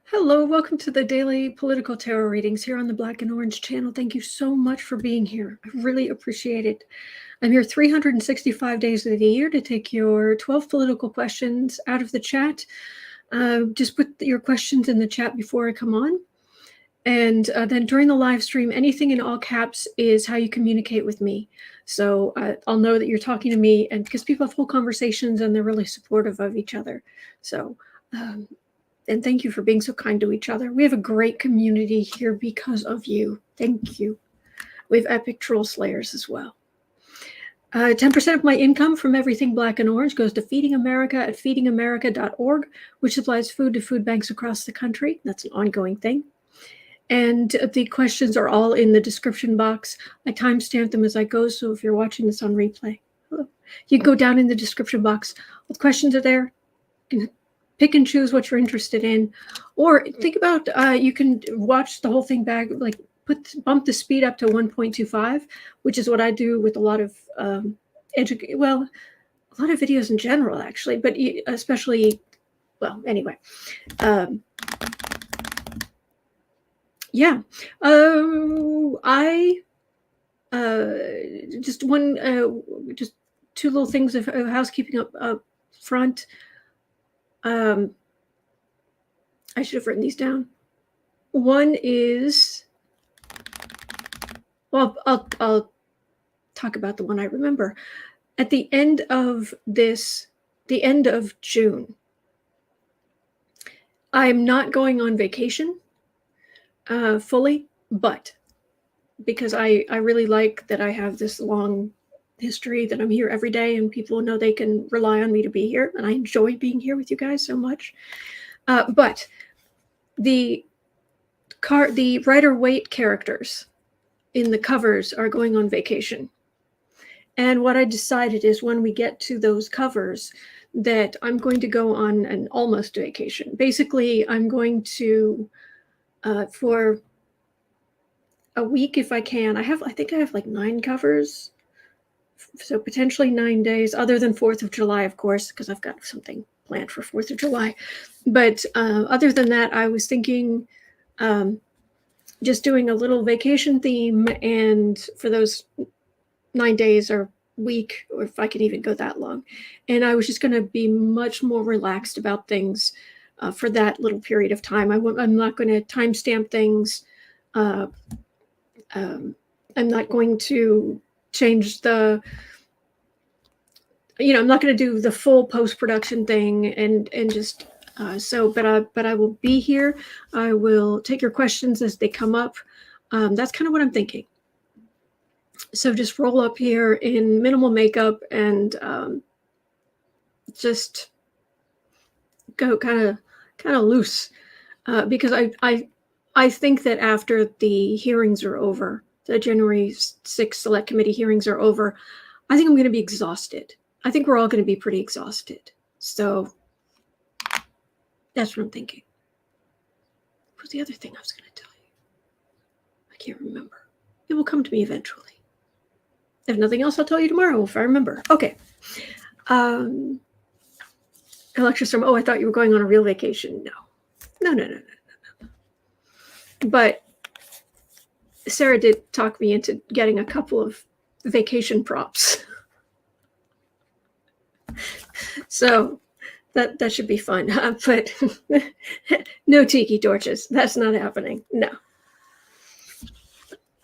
Hello, welcome to the daily political tarot readings here on the Black and Orange channel. Thank you so much for being here. I really appreciate it. I'm here 365 days of the year to take your 12 political questions out of the chat. Just put your questions in the chat before I come on. And then during the live stream, anything in all caps is how you communicate with me. So I'll know that you're talking to me, and because people have whole conversations and they're really supportive of each other. So and thank you for being so kind to each other. We have a great community here because of you. Thank you. We have epic troll slayers as well. 10% of my income from everything Black and Orange goes to Feeding America at feedingamerica.org, which supplies food to food banks across the country. That's an ongoing thing. And the questions are all in the description box. I timestamp them as I go, so if you're watching this on replay, you can go down in the description box. All the questions are there. You can pick and choose what you're interested in, or think about you can watch the whole thing back, like bump the speed up to 1.25, which is what I do with a lot of a lot of videos in general, actually, but especially, well, anyway. Yeah. I just two little things of housekeeping up front. I should have written these down. One is, well, I'll talk about the one I remember. At the end of June, I'm not going on vacation fully, but because I really like that I have this long history that I'm here every day and people know they can rely on me to be here, and I enjoy being here with you guys so much. But the Rider-Waite characters in the covers are going on vacation. And what I decided is when we get to those covers that I'm going to go on an almost vacation. Basically, I'm going to for a week if I can. I think I have like 9 covers. So potentially 9 days, other than 4th of July, of course, because I've got something planned for 4th of July. But other than that, I was thinking just doing a little vacation theme, and for those 9 days or week, or if I could even go that long. And I was just going to be much more relaxed about things for that little period of time. I'm not going to timestamp things. I'm not going to change I'm not going to do the full post-production thing and just but I will be here. I will take your questions as they come up. That's kind of what I'm thinking. So just roll up here in minimal makeup and just go kind of loose because I think that after the hearings are over, the January 6th Select Committee hearings are over, I think I'm going to be exhausted. I think we're all going to be pretty exhausted. So that's what I'm thinking. What was the other thing I was going to tell you? I can't remember. It will come to me eventually. If nothing else, I'll tell you tomorrow if I remember. Okay. Lecture storm. Oh, I thought you were going on a real vacation. No. But Sarah did talk me into getting a couple of vacation props. So that should be fun. But no tiki torches. That's not happening. No.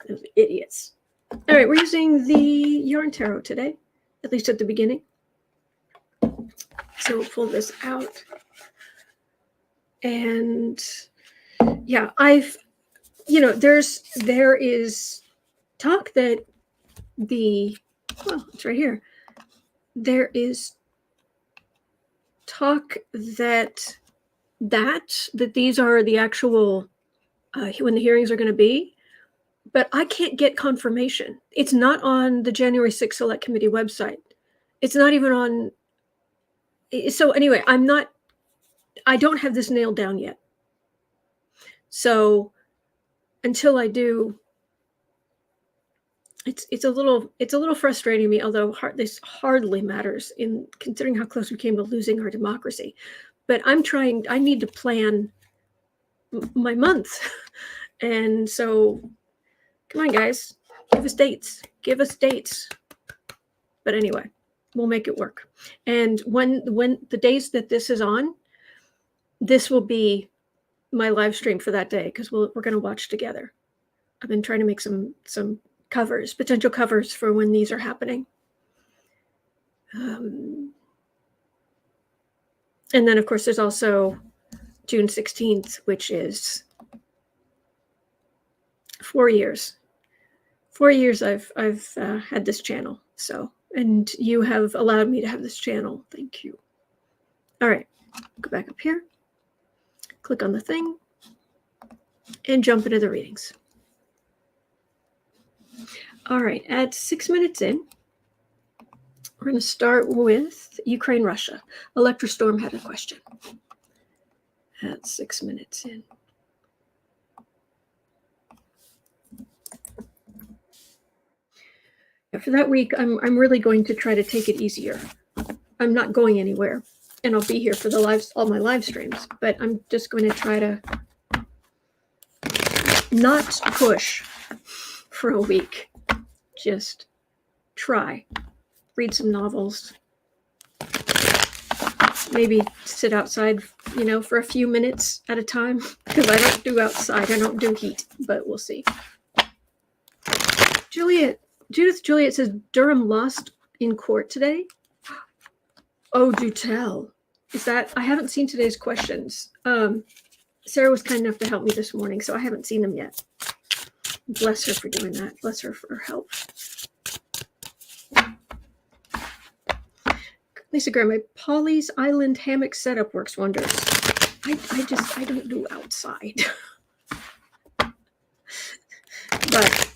Those idiots. All right, we're using the Yarn Tarot today, at least at the beginning. So we'll pull this out. And yeah, there is talk that it's right here. There is talk that these are the actual when the hearings are going to be, but I can't get confirmation. It's not on the January 6th Select Committee website. It's not even on. So anyway, I don't have this nailed down yet. So until I do, it's a little frustrating to me, although this hardly matters in considering how close we came to losing our democracy. But I need to plan my month. And so, come on, guys, give us dates. Give us dates. But anyway, we'll make it work. And when the days that this is on, this will be my live stream for that day, because we're going to watch together. I've been trying to make some covers, potential covers for when these are happening. And then, of course, there's also June 16th, which is 4 years. 4 years I've had this channel. So, and you have allowed me to have this channel. Thank you. All right, go back up here, click on the thing, and jump into the readings. All right, at 6 minutes in, we're going to start with Ukraine, Russia. Electrostorm had a question at 6 minutes in. For that week, I'm really going to try to take it easier. I'm not going anywhere, and I'll be here for all my live streams, but I'm just going to try to not push for a week. Just try. Read some novels. Maybe sit outside, for a few minutes at a time, because I don't do outside. I don't do heat, but we'll see. Judith Juliet says Durham lost in court today. Oh, do tell. I haven't seen today's questions. Sarah was kind enough to help me this morning, so I haven't seen them yet. Bless her for doing that. Bless her for her help. Lisa Graham, my Polly's Island hammock setup works wonders. I don't do outside. But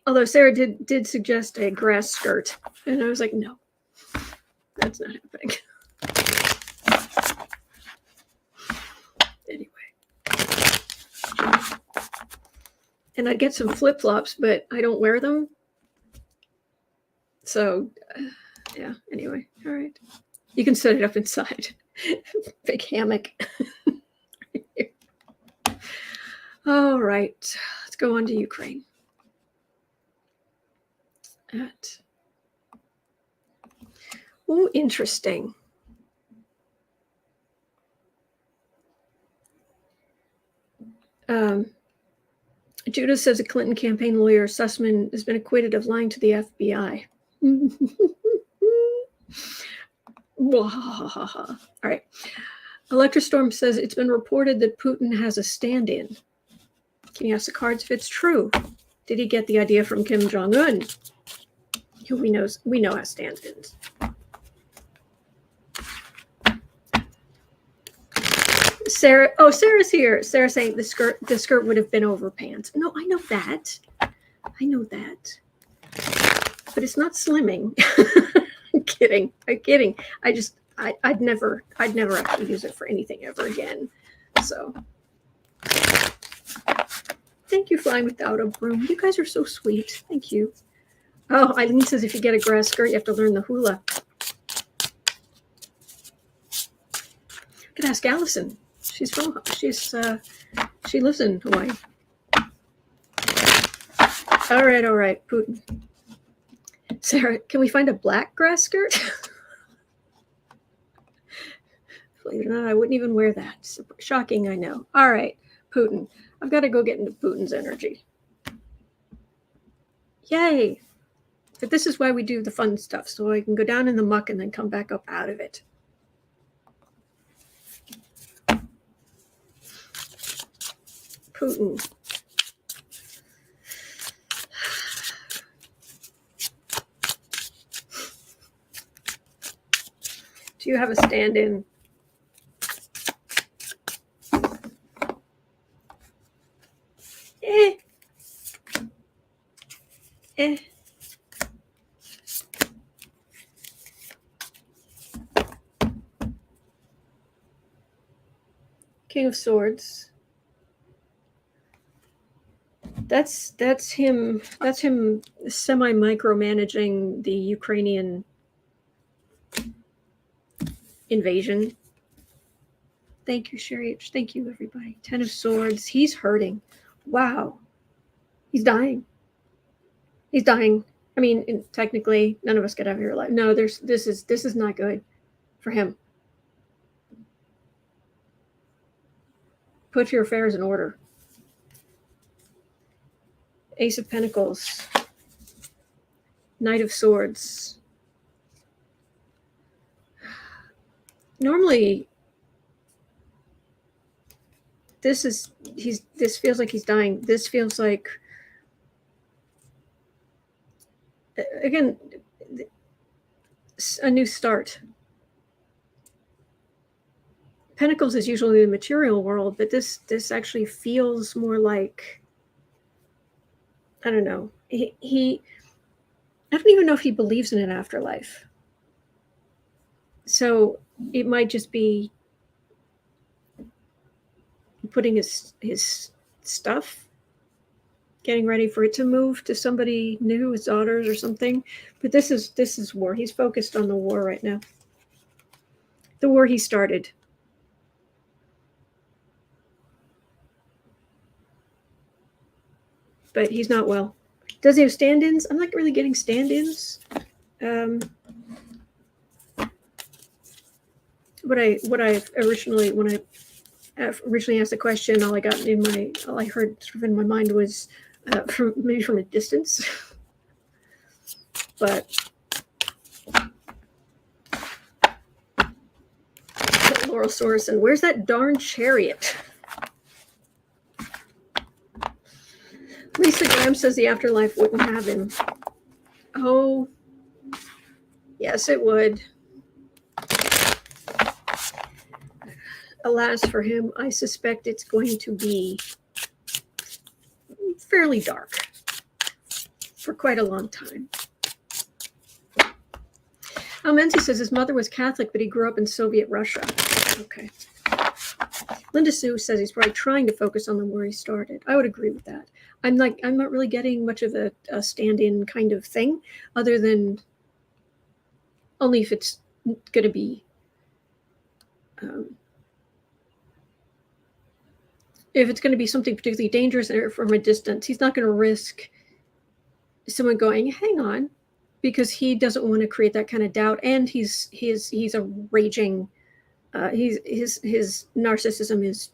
although Sarah did suggest a grass skirt, and I was like, no, that's not happening. Anyway. And I'd get some flip-flops, but I don't wear them. So, yeah, anyway. All right. You can set it up inside. Big hammock. All right. Let's go on to Ukraine. Oh, interesting. Judah says a Clinton campaign lawyer, Sussman, has been acquitted of lying to the FBI. All right. Electrostorm says it's been reported that Putin has a stand-in. Can you ask the cards if it's true? Did he get the idea from Kim Jong Un? Who we know has stand-ins. Sarah's here. Sarah's saying the skirt would have been over pants. No, I know that. But it's not slimming. I'm kidding. I'd never actually use it for anything ever again. So thank you, Flying Without a Broom. You guys are so sweet. Thank you. Oh, Eileen says if you get a grass skirt, you have to learn the hula. You can ask Allison. She lives in Hawaii. All right, Putin. Sarah, can we find a black grass skirt? Believe it or not, I wouldn't even wear that. Shocking, I know. All right, Putin. I've got to go get into Putin's energy. Yay! But this is why we do the fun stuff, so I can go down in the muck and then come back up out of it. Putin. Do you have a stand-in? King of Swords. That's him semi-micromanaging the Ukrainian invasion. Thank you, Sherry. Thank you, everybody. 10 of Swords. He's hurting. Wow. He's dying. He's dying. I mean, technically, none of us get out of here alive. No, this is not good for him. Put your affairs in order. Ace of Pentacles. Knight of Swords. Normally, this feels like he's dying. This feels like, again, a new start. Pentacles is usually the material world, but this actually feels more like, I don't know. I don't even know if he believes in an afterlife. So it might just be putting his stuff, getting ready for it to move to somebody new, his daughters or something. But this is war. He's focused on the war right now. The war he started. But he's not well. Does he have stand-ins? I'm not really getting stand-ins. When I originally asked the question, all I heard sort of in my mind was maybe from a distance. But Laurel Sorrison, where's that darn chariot? Lisa Graham says the afterlife wouldn't have him. Oh, yes, it would. Alas for him, I suspect it's going to be fairly dark for quite a long time. Menzi says his mother was Catholic, but he grew up in Soviet Russia. Okay. Linda Sue says he's probably trying to focus on the war he started. I would agree with that. I'm not really getting much of a stand-in kind of thing, other than only if it's going to be if it's going to be something particularly dangerous or from a distance. He's not going to risk someone going, hang on, because he doesn't want to create that kind of doubt. And he's a raging, his narcissism is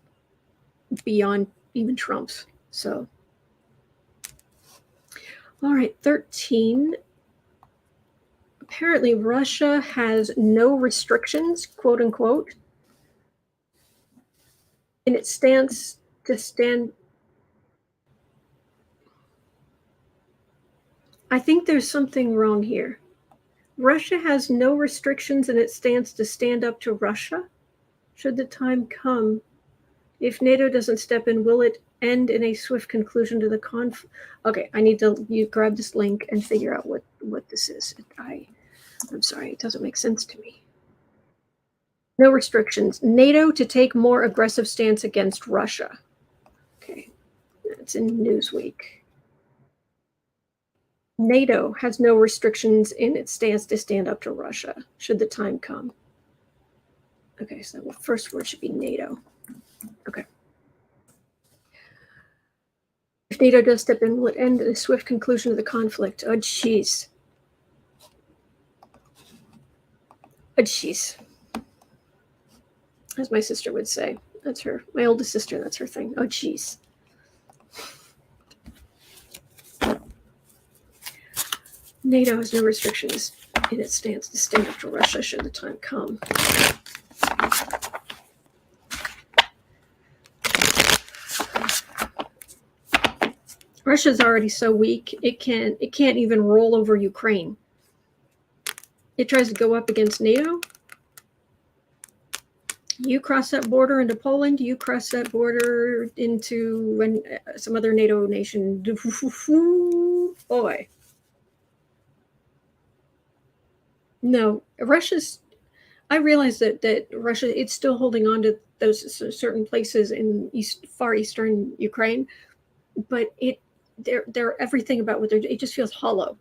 beyond even Trump's. So, all right, 13. Apparently Russia has no restrictions, quote unquote, in its stance to stand. I think there's something wrong here. Russia has no restrictions in its stance to stand up to Russia. Should the time come, if NATO doesn't step in, will it end in a swift conclusion to the conflict? Okay, I need you grab this link and figure out what this is. I'm sorry, it doesn't make sense to me. No restrictions. NATO to take more aggressive stance against Russia. Okay, that's in Newsweek. NATO has no restrictions in its stance to stand up to Russia, should the time come. Okay, so the first word should be NATO. Okay. If NATO does step in, will it end in a swift conclusion of the conflict? Oh, jeez. Oh, jeez. As my sister would say. That's her. My oldest sister, that's her thing. Oh, jeez. NATO has no restrictions in its stance to stand up to Russia should the time come. Russia's already so weak, it can't even roll over Ukraine. It tries to go up against NATO. You cross that border into Poland, you cross that border into some other NATO nation. Boy. No, I realize that Russia, it's still holding on to those certain places in far eastern Ukraine, but they're everything about what it just feels hollow.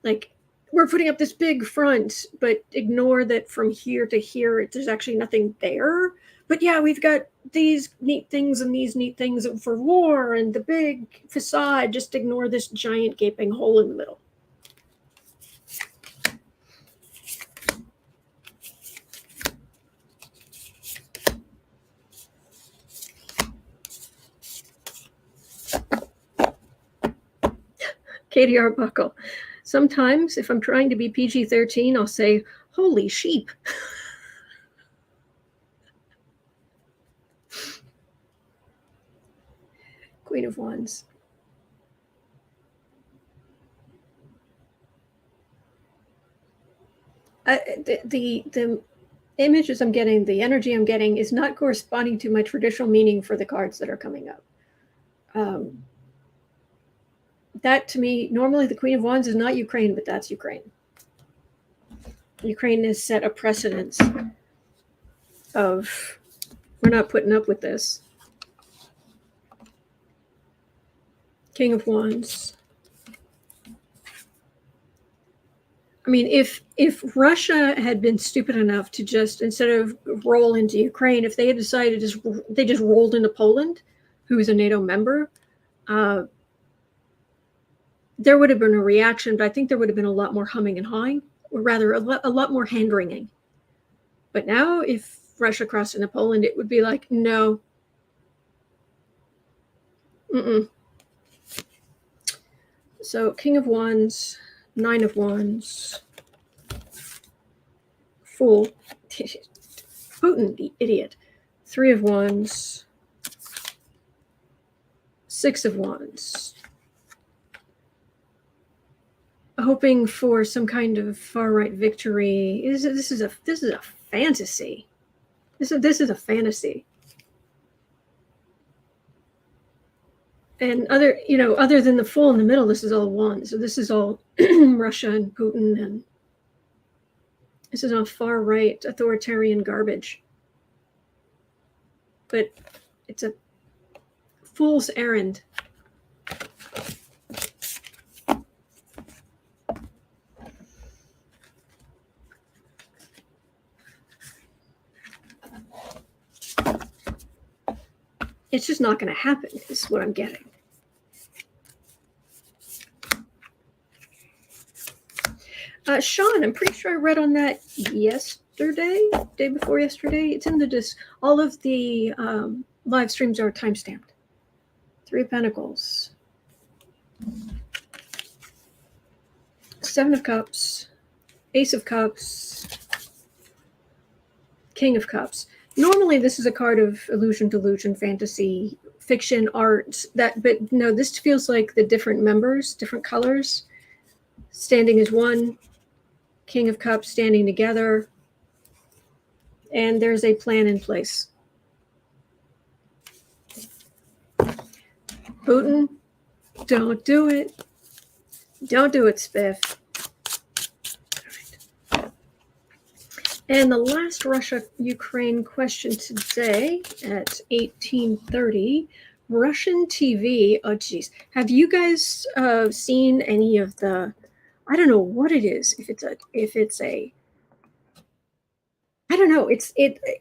Like we're putting up this big front, but ignore that from here to here, there's actually nothing there. But yeah, we've got these neat things and these neat things for war and the big facade. Just ignore this giant gaping hole in the middle. Katie Arbuckle. Sometimes, if I'm trying to be PG-13, I'll say, holy sheep. Queen of Wands. The images I'm getting, the energy I'm getting is not corresponding to my traditional meaning for the cards that are coming up. That to me, normally the Queen of Wands is not Ukraine, but that's Ukraine. Ukraine has set a precedence of, we're not putting up with this. King of Wands. I mean, if Russia had been stupid enough to just, instead of roll into Ukraine, if they had decided they just rolled into Poland, who is a NATO member, there would have been a reaction, but I think there would have been a lot more humming and hawing, or rather a lot more hand-wringing. But now, if Russia crossed into Poland, it would be like, no. So, King of Wands, Nine of Wands, Fool, Putin, the idiot, Three of Wands, Six of Wands. Hoping for some kind of far-right victory. This is a fantasy. This is a fantasy. And other than the Fool in the middle, this is all one. So this is all Russia and Putin, and this is all far-right authoritarian garbage. But it's a fool's errand. It's just not going to happen, is what I'm getting. Sean, I'm pretty sure I read on that yesterday, day before yesterday. It's in all of the live streams are time-stamped. Three of Pentacles. Seven of Cups. Ace of Cups. King of Cups. Normally, this is a card of illusion, delusion, fantasy, fiction, art. But no, this feels like the different members, different colors, standing as one. King of Cups standing together, and there's a plan in place. Putin, don't do it. Don't do it, Spiff. And the last Russia-Ukraine question today at 18:30, Russian TV. Oh, geez. Have you guys seen any of the, I don't know what it is. If it's a, I don't know.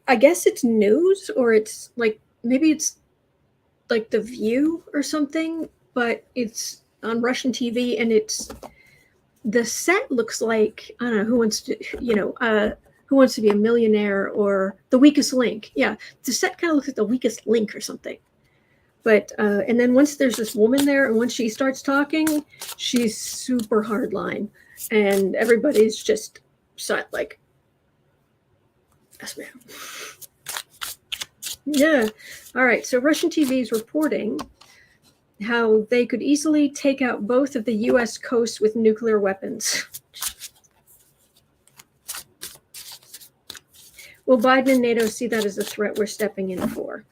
I guess it's news, or it's like, maybe it's like The View or something, but it's on Russian TV, and the set looks like, I don't know, Who Wants to Be a Millionaire, or The Weakest Link. Yeah, the set kind of looks like The Weakest Link or something. But, and then once there's this woman there, and once she starts talking, she's super hardline. And everybody's just like, yes, ma'am. Yeah. All right. So Russian TV is reporting how they could easily take out both of the U.S. coasts with nuclear weapons. Will Biden and NATO see that as a threat we're stepping in for?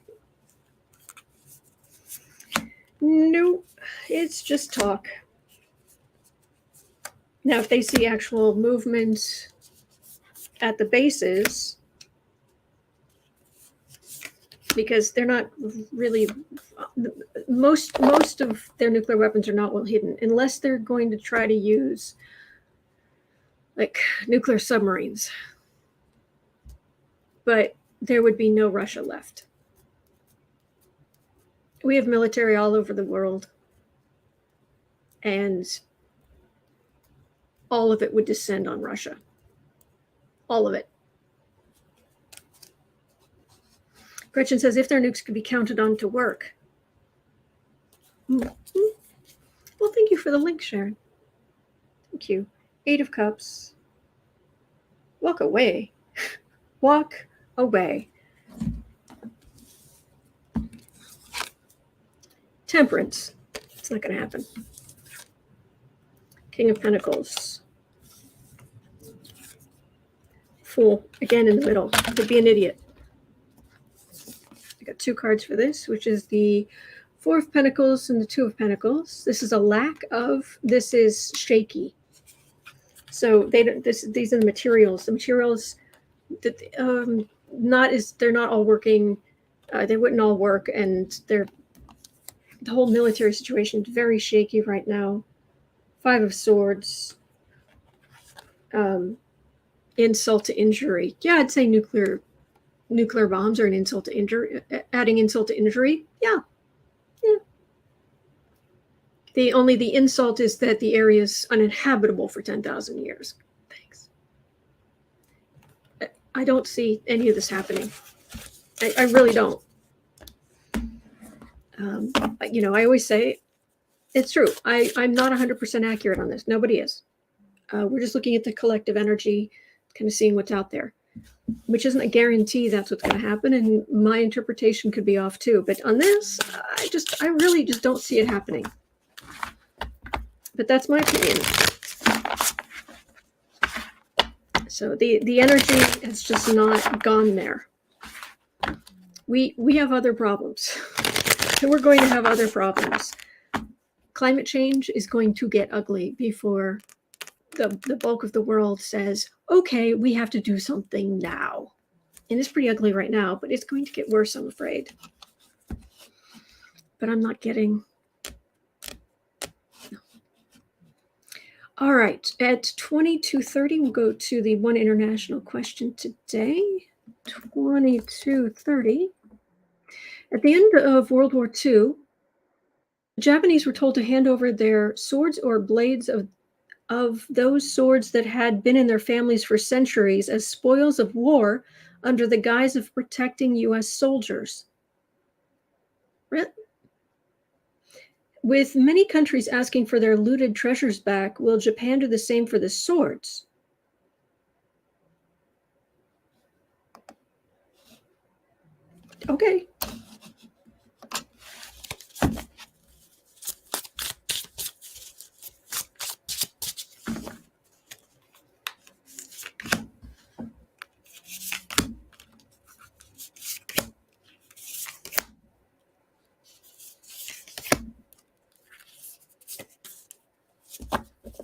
Nope, it's just talk. Now, if they see actual movement at the bases, because they're not really, most of their nuclear weapons are not well hidden, unless they're going to try to use like nuclear submarines. But there would be no Russia left. We have military all over the world, and all of it would descend on Russia. All of it. Gretchen says, if their nukes could be counted on to work. Mm-hmm. Well, thank you for the link, Sharon. Thank you. 8 of Cups. Walk away. Walk away. Temperance. It's not going to happen. King of Pentacles. Fool. Again in the middle. Could be an idiot. I got 2 cards for this, which is the 4 of Pentacles and the 2 of Pentacles. This is a lack of. This is shaky. So they don't. These are the materials. The materials that they're not all working. They wouldn't all work, and the whole military situation is very shaky right now. 5 of Swords. Insult to injury. Yeah, I'd say nuclear bombs are an insult to injury. Adding insult to injury. Yeah. The insult is that the area is uninhabitable for 10,000 years. Thanks. I don't see any of this happening. I really don't. I always say it's true. I'm not 100% accurate on this. Nobody is. We're just looking at the collective energy, kind of seeing what's out there, which isn't a guarantee that's what's going to happen. And my interpretation could be off too. But on this, I really just don't see it happening. But that's my opinion. So the energy has just not gone there. We have other problems. And we're going to have other problems. Climate change is going to get ugly before the bulk of the world says, okay, we have to do something now. And it's pretty ugly right now, but it's going to get worse, I'm afraid. But I'm not getting... All right, at 22:30, we'll go to the one international question today. 22:30. At the end of World War II, the Japanese were told to hand over their swords or blades of those swords that had been in their families for centuries as spoils of war under the guise of protecting U.S. soldiers. Really? With many countries asking for their looted treasures back, will Japan do the same for the swords? Okay.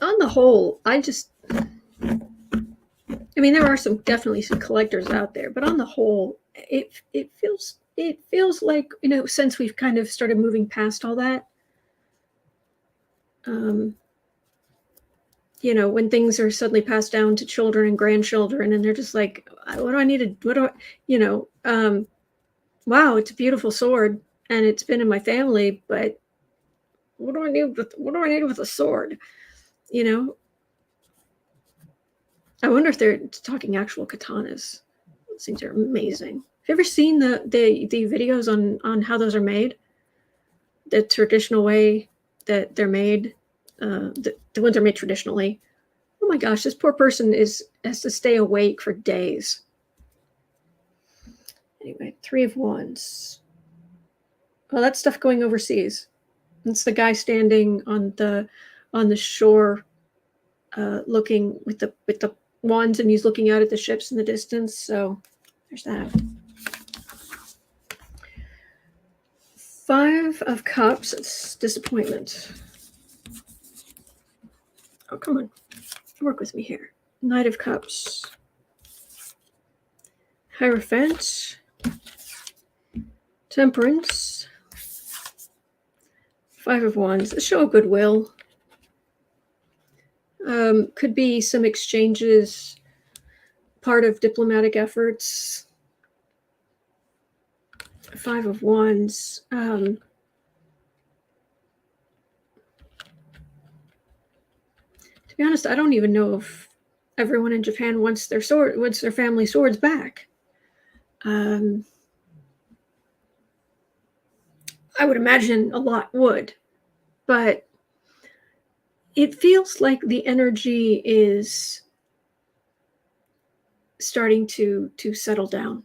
On the whole, there are definitely some collectors out there, but on the whole, it feels like, since we've kind of started moving past all that, when things are suddenly passed down to children and grandchildren, and they're just like, what do I need to, wow, it's a beautiful sword, and it's been in my family, but what do I need with a sword? I wonder if they're talking actual katanas. Those things are amazing. Have you ever seen the videos on how those are made? The traditional way that they're made, the ones are made traditionally. Oh my gosh, this poor person has to stay awake for days. Anyway, 3 of Wands. Well, that's stuff going overseas. It's the guy standing on the shore, looking with the wands, and he's looking out at the ships in the distance. So there's that. 5 of Cups. It's disappointment. Oh, come on. Work with me here. Knight of Cups. Hierophant. Temperance. 5 of Wands. A show of goodwill. Could be some exchanges, part of diplomatic efforts. Five of Wands. To be honest, I don't even know if everyone in Japan wants their family swords back. I would imagine a lot would, but it feels like the energy is starting to settle down.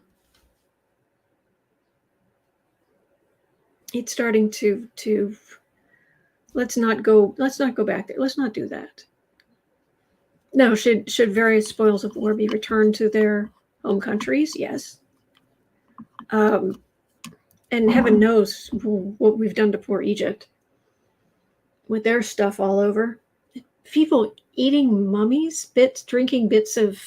It's starting to let's not go back there. Let's not do that. No, should various spoils of war be returned to their home countries? Yes. And heaven knows what we've done to poor Egypt with their stuff all over. People eating mummies, drinking bits of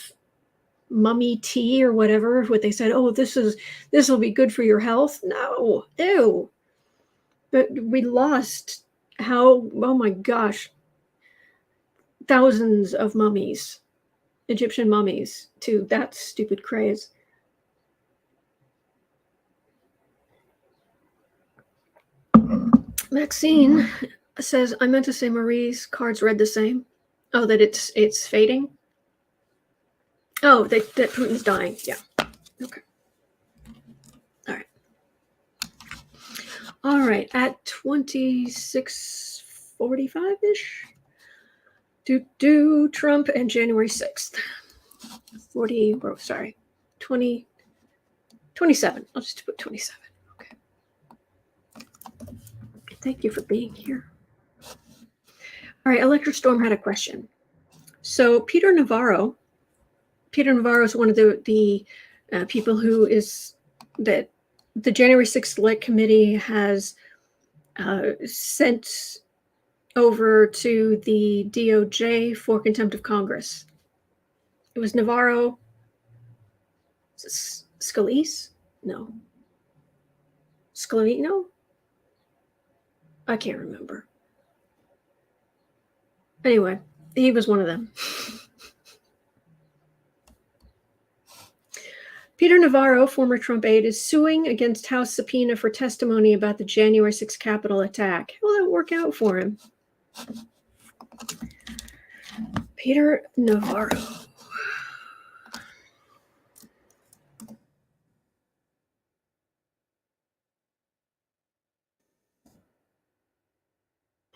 mummy tea or whatever. What they said, oh, this will be good for your health. No, ew. But we lost oh my gosh, thousands of mummies, Egyptian mummies, to that stupid craze. Maxine says, I meant to say Marie's cards read the same. Oh, that it's fading? Oh, that Putin's dying. Yeah. Okay. All right. At 26:45-ish. Do Trump and January 6th. 27. I'll just put 27. Okay. Thank you for being here. All right. Electric Storm had a question. So Peter Navarro is one of the people who is that the January 6th Select Committee has sent over to the DOJ for contempt of Congress. It was Navarro, Scalise? No. Scalino? I can't remember. Anyway, he was one of them. Peter Navarro, former Trump aide, is suing against House subpoena for testimony about the January 6th Capitol attack. Will that work out for him? Peter Navarro.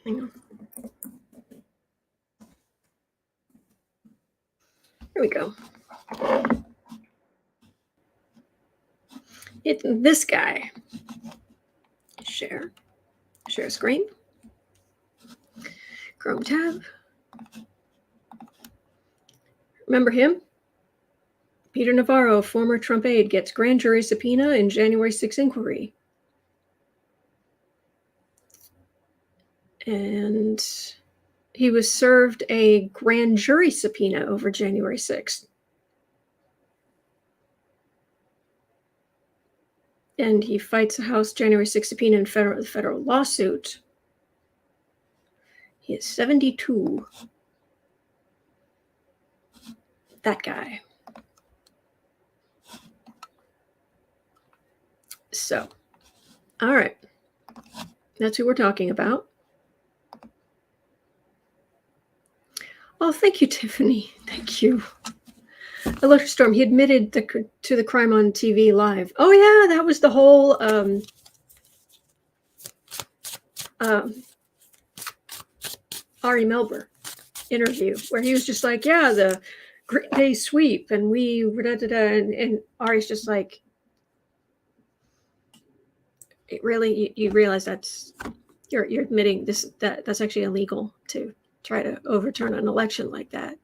Hang on. Here we go. It's this guy. Share screen. Chrome tab. Remember him? Peter Navarro, former Trump aide, gets grand jury subpoena in January 6th inquiry. And he was served a grand jury subpoena over January 6th. And he fights a House January 6th subpoena in federal lawsuit. He is 72. That guy. So, all right. That's who we're talking about. Oh, thank you, Tiffany. Thank you. Electric Storm, he admitted to the crime on TV live. Oh, yeah, that was the whole Ari Melber interview where he was just like, yeah, the Great Day Sweep, and we and Ari's just like, it really, you realize you're admitting that's actually illegal to try to overturn an election like that.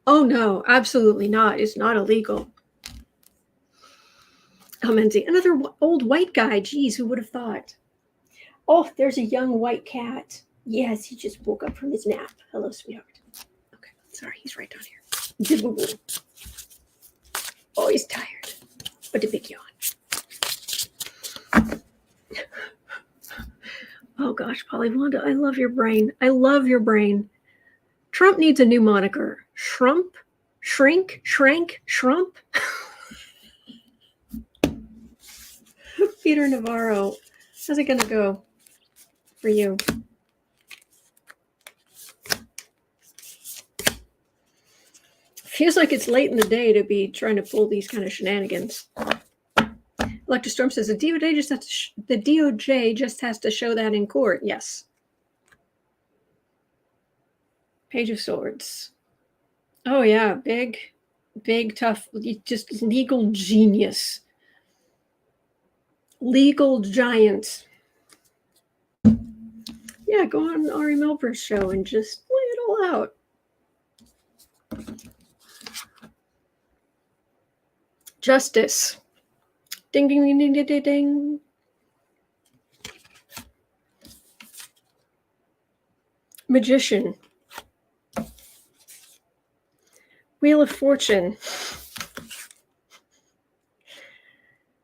Oh, no, absolutely not. It's not illegal. Menzi, another old white guy. Geez, who would have thought? Oh, there's a young white cat. Yes, he just woke up from his nap. Hello, sweetheart. Okay, sorry, he's right down here. Oh, he's tired. But a big yawn. Oh, gosh, Polly Wanda, I love your brain. I love your brain. Trump needs a new moniker. Shrump? Shrink? Shrank? Shrump? Peter Navarro, how's it going to go for you? Feels like it's late in the day to be trying to pull these kind of shenanigans. Electra Storm says the DOJ just has to show that in court. Yes. Page of Swords. Oh yeah, big, tough, just legal genius. Legal giant. Yeah, go on Ari Melber's show and just lay it all out. Justice. Ding, ding, ding, ding, ding, ding. Magician. Wheel of Fortune.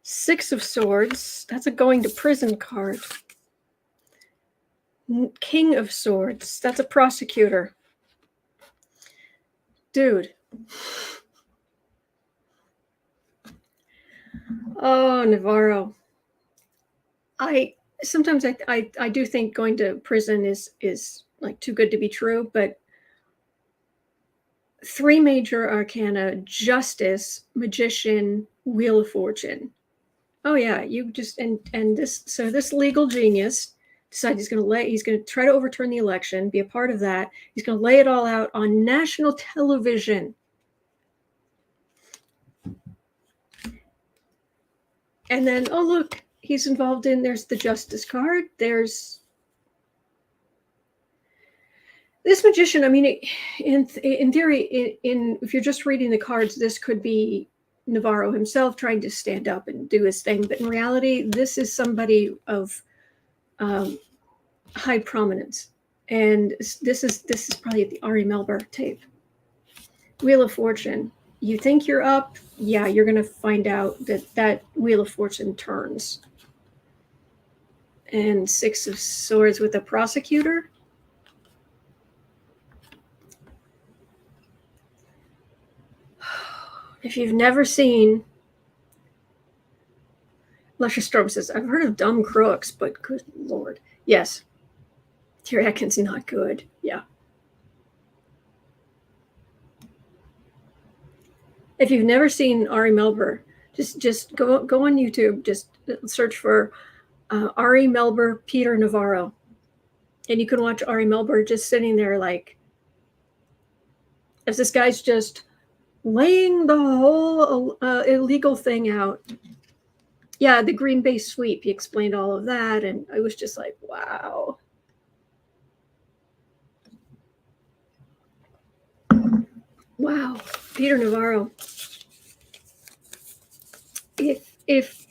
Six of Swords. That's a going to prison card. King of Swords. That's a prosecutor. Dude. Oh, Navarro. Sometimes I do think going to prison is like too good to be true, but three major arcana: Justice, Magician, Wheel of Fortune. Oh yeah, you just and this legal genius decides he's going to try to overturn the election, be a part of that. He's going to lay it all out on national television. And then, oh look, he's involved in, there's the Justice card. There's this Magician. I mean, in theory, if you're just reading the cards, this could be Navarro himself trying to stand up and do his thing. But in reality, this is somebody of high prominence. And this is probably the Ari Melber tape. Wheel of Fortune. You think you're up, yeah, you're going to find out that Wheel of Fortune turns. And Six of Swords with a prosecutor. If you've never seen, Luscious Storm says, I've heard of dumb crooks, but good Lord. Yes. Terry Atkins, not good. Yeah. If you've never seen Ari Melber, just go on YouTube. Just search for Ari Melber, Peter Navarro, and you can watch Ari Melber just sitting there like, as this guy's just laying the whole illegal thing out. Yeah, the Green Bay sweep. He explained all of that, and I was just like, wow. Wow, Peter Navarro. If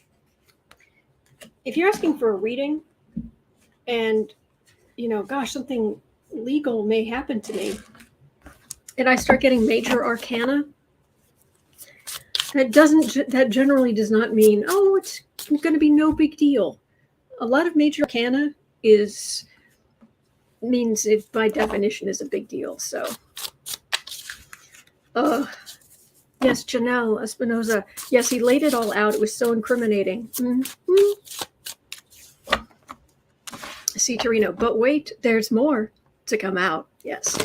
you're asking for a reading, and gosh, something legal may happen to me, and I start getting major arcana, that generally does not mean, oh, it's going to be no big deal. A lot of major arcana means it by definition is a big deal. So. Yes, Janelle Espinoza. Yes, he laid it all out. It was so incriminating. Mm-hmm. See, Torino. But wait, there's more to come out. Yes.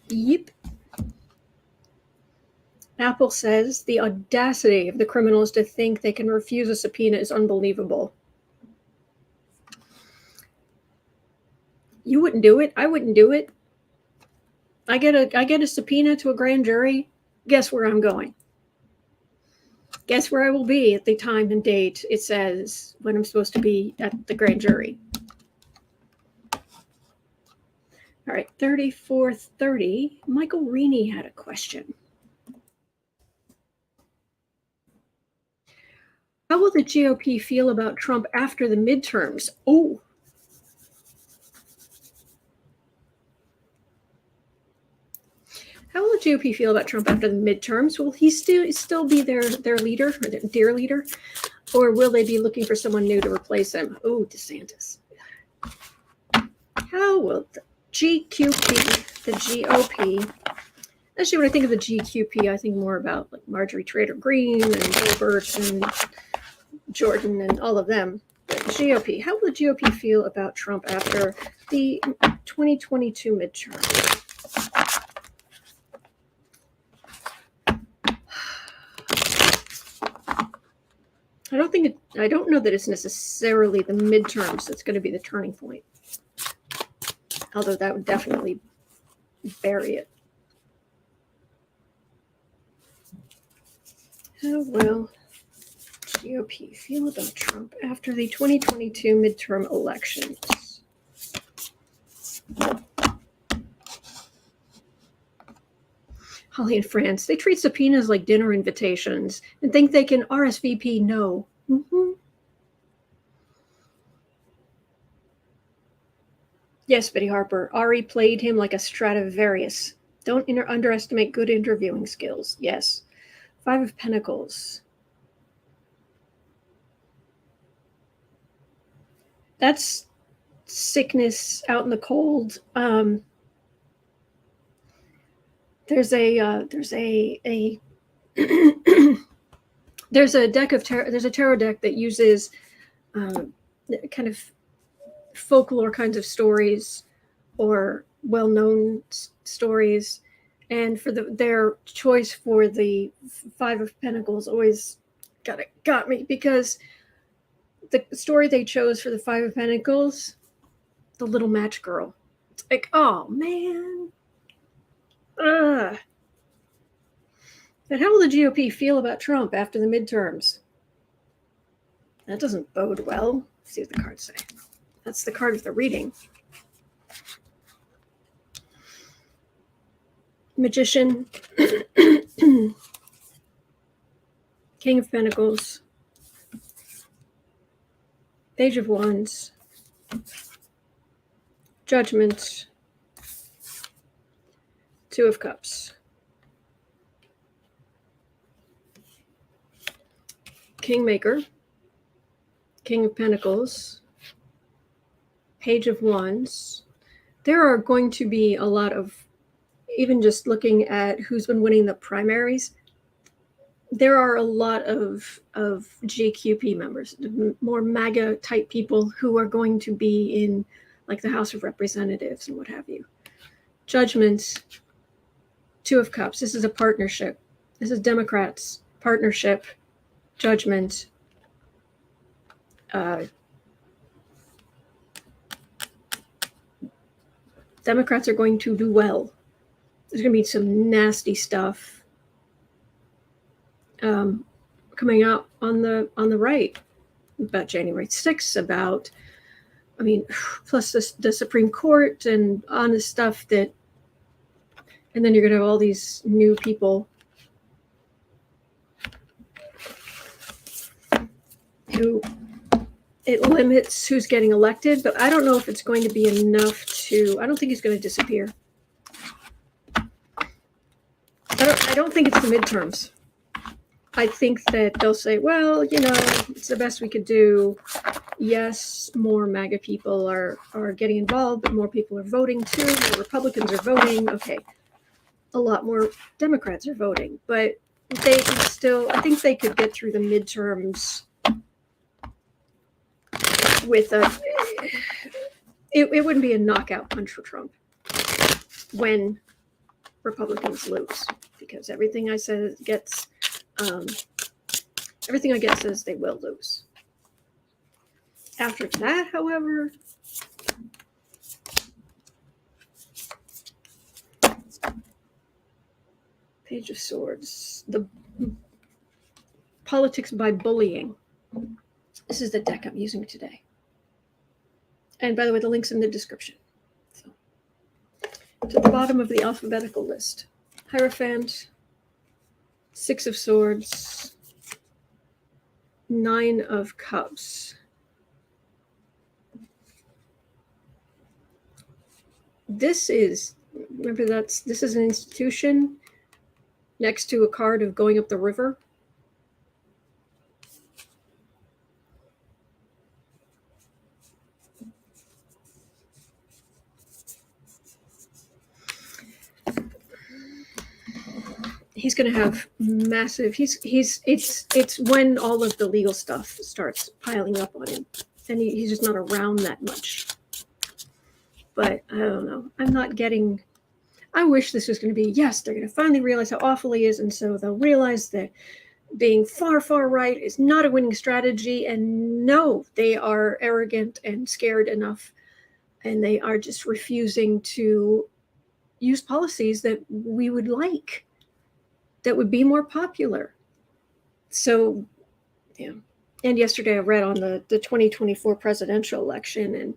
Yep. Apple says the audacity of the criminals to think they can refuse a subpoena is unbelievable. You wouldn't do it. I wouldn't do it. I get a subpoena to a grand jury. Guess where I'm going? Guess where I will be at the time and date it says when I'm supposed to be at the grand jury. All right, 3430. Michael Reaney had a question. How will the GOP feel about Trump after the midterms? Oh. How will the GOP feel about Trump after the midterms? Will he still be their leader, or their dear leader? Or will they be looking for someone new to replace him? Oh, DeSantis. How will the GQP, the GOP. Actually, when I think of the GQP, I think more about like Marjorie Taylor Greene and Gilbert and Jordan and all of them. But GOP, how will the GOP feel about Trump after the 2022 midterm? I don't know that it's necessarily the midterms that's going to be the turning point. Although that would definitely bury it. How will GOP feel about Trump after the 2022 midterm elections? Holly in France, they treat subpoenas like dinner invitations and think they can RSVP no. Mm-hmm. Yes, Betty Harper. Ari played him like a Stradivarius. Don't underestimate good interviewing skills. Yes. Five of Pentacles. That's sickness out in the cold. There's a there's a deck of there's a tarot deck that uses kind of folklore kinds of stories or well-known stories, and for their choice for the Five of Pentacles always got me, because the story they chose for the Five of Pentacles, the little match girl. It's like, oh man. Ugh. But how will the GOP feel about Trump after the midterms? That doesn't bode well. Let's see what the cards say. That's the card of the reading. Magician. King of Pentacles. Page of Wands. Judgment. Two of Cups. Kingmaker. King of Pentacles. Page of Wands. There are going to be a lot of, even just looking at who's been winning the primaries, there are a lot of GQP members, more MAGA type people who are going to be in like the House of Representatives and what have you. Judgment, Two of Cups. This is a partnership. This is Democrats, partnership, Judgment. Democrats are going to do well. There's going to be some nasty stuff coming out on the right about January 6th, about, I mean, plus the Supreme Court and on the stuff that, and then you're going to have all these new people who it limits who's getting elected, but I don't know if it's going to be enough to, I don't think he's going to disappear. I don't think it's the midterms. I think that they'll say, well, you know, it's the best we could do. Yes, more MAGA people are getting involved, but more people are voting too. More Republicans are voting. Okay. A lot more Democrats are voting, but they can still, I think they could get through the midterms with it wouldn't be a knockout punch for Trump when Republicans lose, because everything I said gets, everything I get says they will lose. After that, however, Page of Swords, the politics by bullying. This is the deck I'm using today. And by the way, the link's in the description. So, to the bottom of the alphabetical list. Hierophant, Six of Swords, Nine of Cups. This is, remember this is an institution next to a card of going up the river. he's going to have massive. It's when all of the legal stuff starts piling up on him, and he's just not around that much. But I don't know. I'm not getting. I wish this was going to be, yes, they're going to finally realize how awful he is, and so they'll realize that being far, far right is not a winning strategy. And no, they are arrogant and scared enough, and they are just refusing to use policies that we would like, that would be more popular. So, yeah. And yesterday I read on the 2024 presidential election, and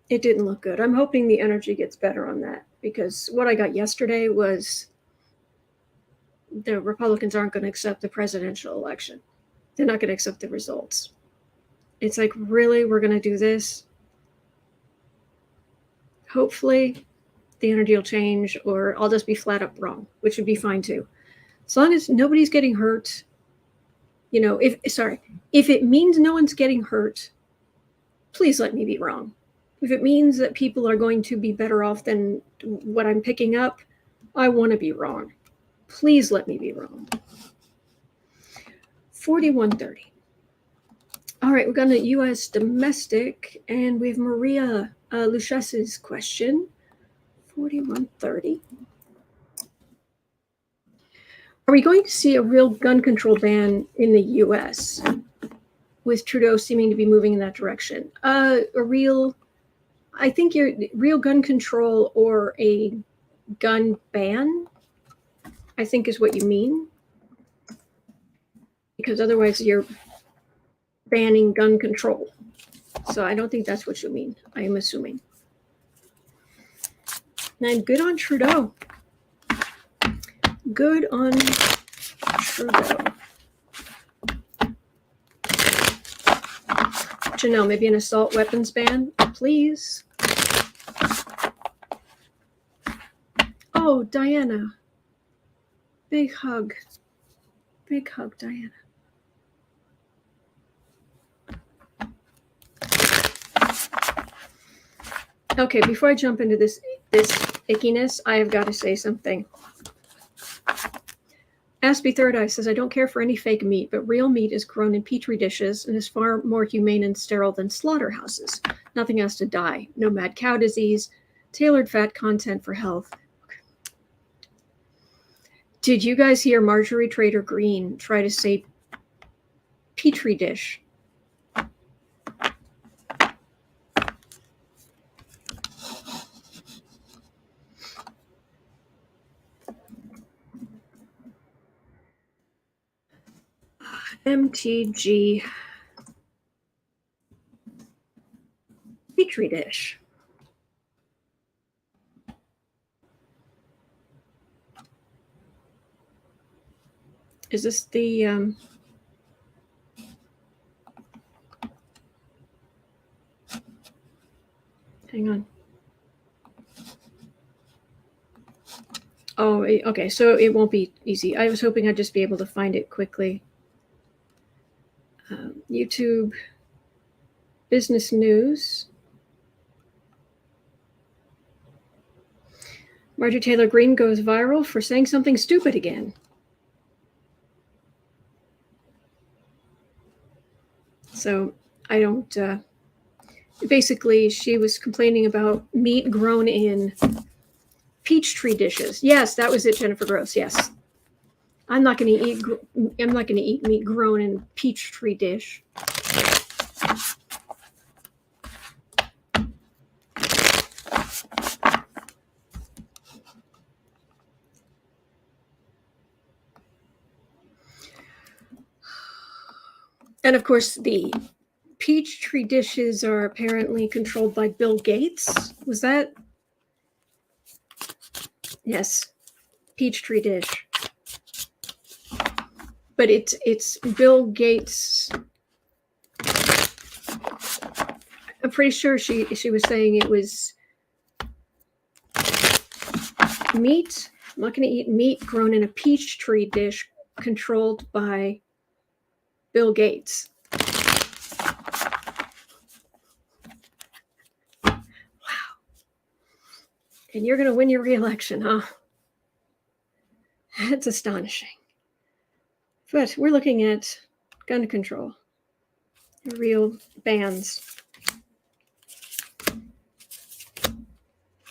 it didn't look good. I'm hoping the energy gets better on that, because what I got yesterday was the Republicans aren't going to accept the presidential election. They're not going to accept the results. It's like, really, we're going to do this? Hopefully the energy will change, or I'll just be flat up wrong, which would be fine too. As long as nobody's getting hurt, if it means no one's getting hurt, please let me be wrong. If it means that people are going to be better off than what I'm picking up, I want to be wrong. Please let me be wrong. 4130. All right, we're going to U.S. domestic, and we have Maria Luches's question. 4130. Are we going to see a real gun control ban in the U.S., with Trudeau seeming to be moving in that direction? I think your real gun control or a gun ban, I think, is what you mean. Because otherwise you're banning gun control. So I don't think that's what you mean. I am assuming. And good on Trudeau. Good on Trudeau. Janelle, maybe an assault weapons ban, please. Oh, Diana. Big hug. Big hug, Diana. Okay, before I jump into this ickiness, I have got to say something. Aspie Third Eye says, I don't care for any fake meat, but real meat is grown in petri dishes and is far more humane and sterile than slaughterhouses. Nothing has to die. No mad cow disease. Tailored fat content for health. Okay. Did you guys hear Marjorie Trader Green try to say petri dish? MTG petri dish. Is this the hang on. Oh, okay, so it won't be easy. I was hoping I'd just be able to find it quickly. YouTube business news. Marjorie Taylor Greene goes viral for saying something stupid again. So I don't, basically she was complaining about meat grown in peach tree dishes. Yes, that was it, Jennifer Gross. Yes. I'm not going to eat meat grown in peach tree dish. And of course, the peach tree dishes are apparently controlled by Bill Gates. Was that? Yes, peach tree dish. But it's Bill Gates. I'm pretty sure she was saying it was meat. I'm not going to eat meat grown in a peach tree dish controlled by Bill Gates. Wow. And you're going to win your re-election, huh? That's astonishing. But we're looking at gun control, real bans.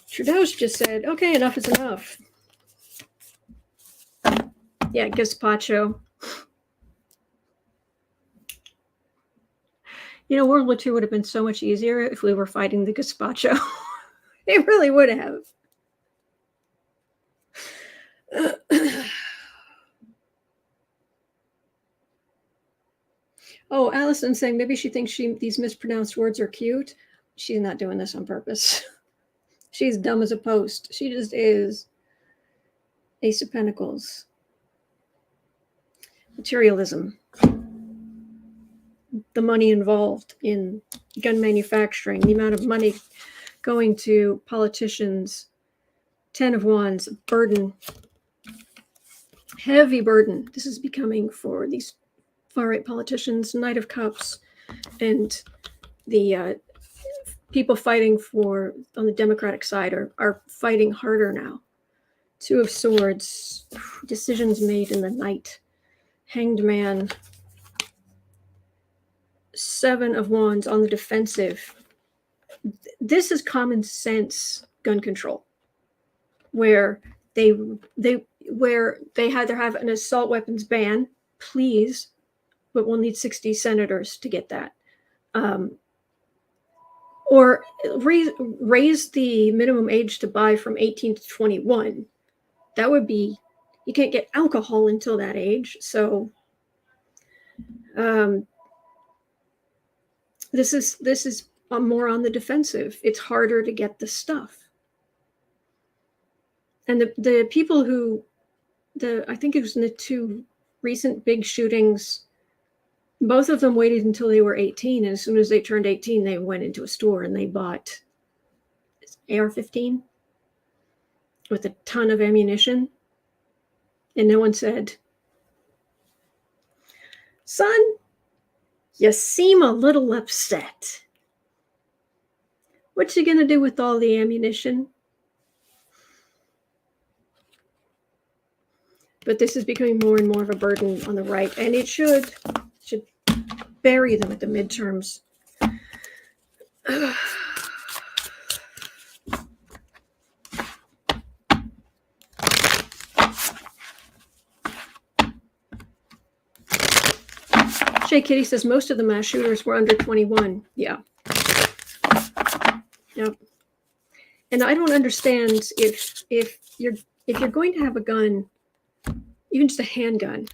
Trudeau's just said, okay, enough is enough. Yeah, gazpacho. You know, World War II would have been so much easier if we were fighting the gazpacho. It really would have. Oh, Allison saying maybe she thinks these mispronounced words are cute. She's not doing this on purpose. She's dumb as a post. She just is. Ace of Pentacles. Materialism. The money involved in gun manufacturing. The amount of money going to politicians. 10 of Wands. Burden. Heavy burden. This is becoming for these far-right politicians. Knight of Cups. And the people fighting on the Democratic side are fighting harder now. 2 of Swords, decisions made in the night. Hanged Man. 7 of Wands on the defensive. This is common sense gun control, where they either have an assault weapons ban, please, but we'll need 60 senators to get that. Or raise the minimum age to buy from 18 to 21. That would be, you can't get alcohol until that age. So this is more on the defensive. It's harder to get the stuff. And the people who, I think it was in the 2 recent big shootings, both of them waited until they were 18. And as soon as they turned 18, they went into a store and they bought AR-15 with a ton of ammunition. And no one said, son, you seem a little upset. What you gonna do with all the ammunition? But this is becoming more and more of a burden on the right, and it should bury them at the midterms. Shay Kitty says most of the mass shooters were under 21. Yeah. Yep. And I don't understand if you're going to have a gun, even just a handgun,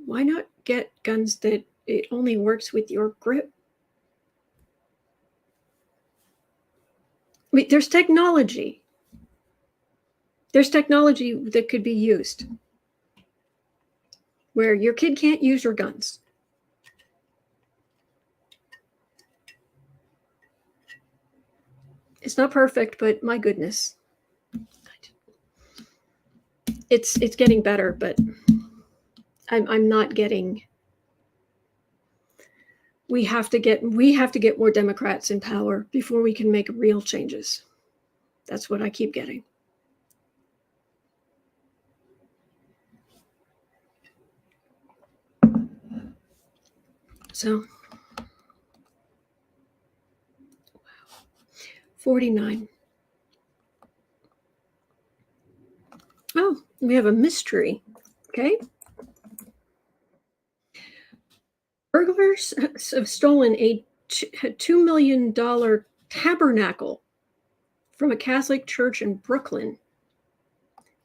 why not get guns that it only works with your grip? I mean, there's technology. There's technology that could be used where your kid can't use your guns. It's not perfect, but my goodness. It's getting better, but I'm not getting. We have to get more Democrats in power before we can make real changes. That's what I keep getting. So 49. Oh, we have a mystery. Okay. Burglars have stolen a $2 million tabernacle from a Catholic church in Brooklyn.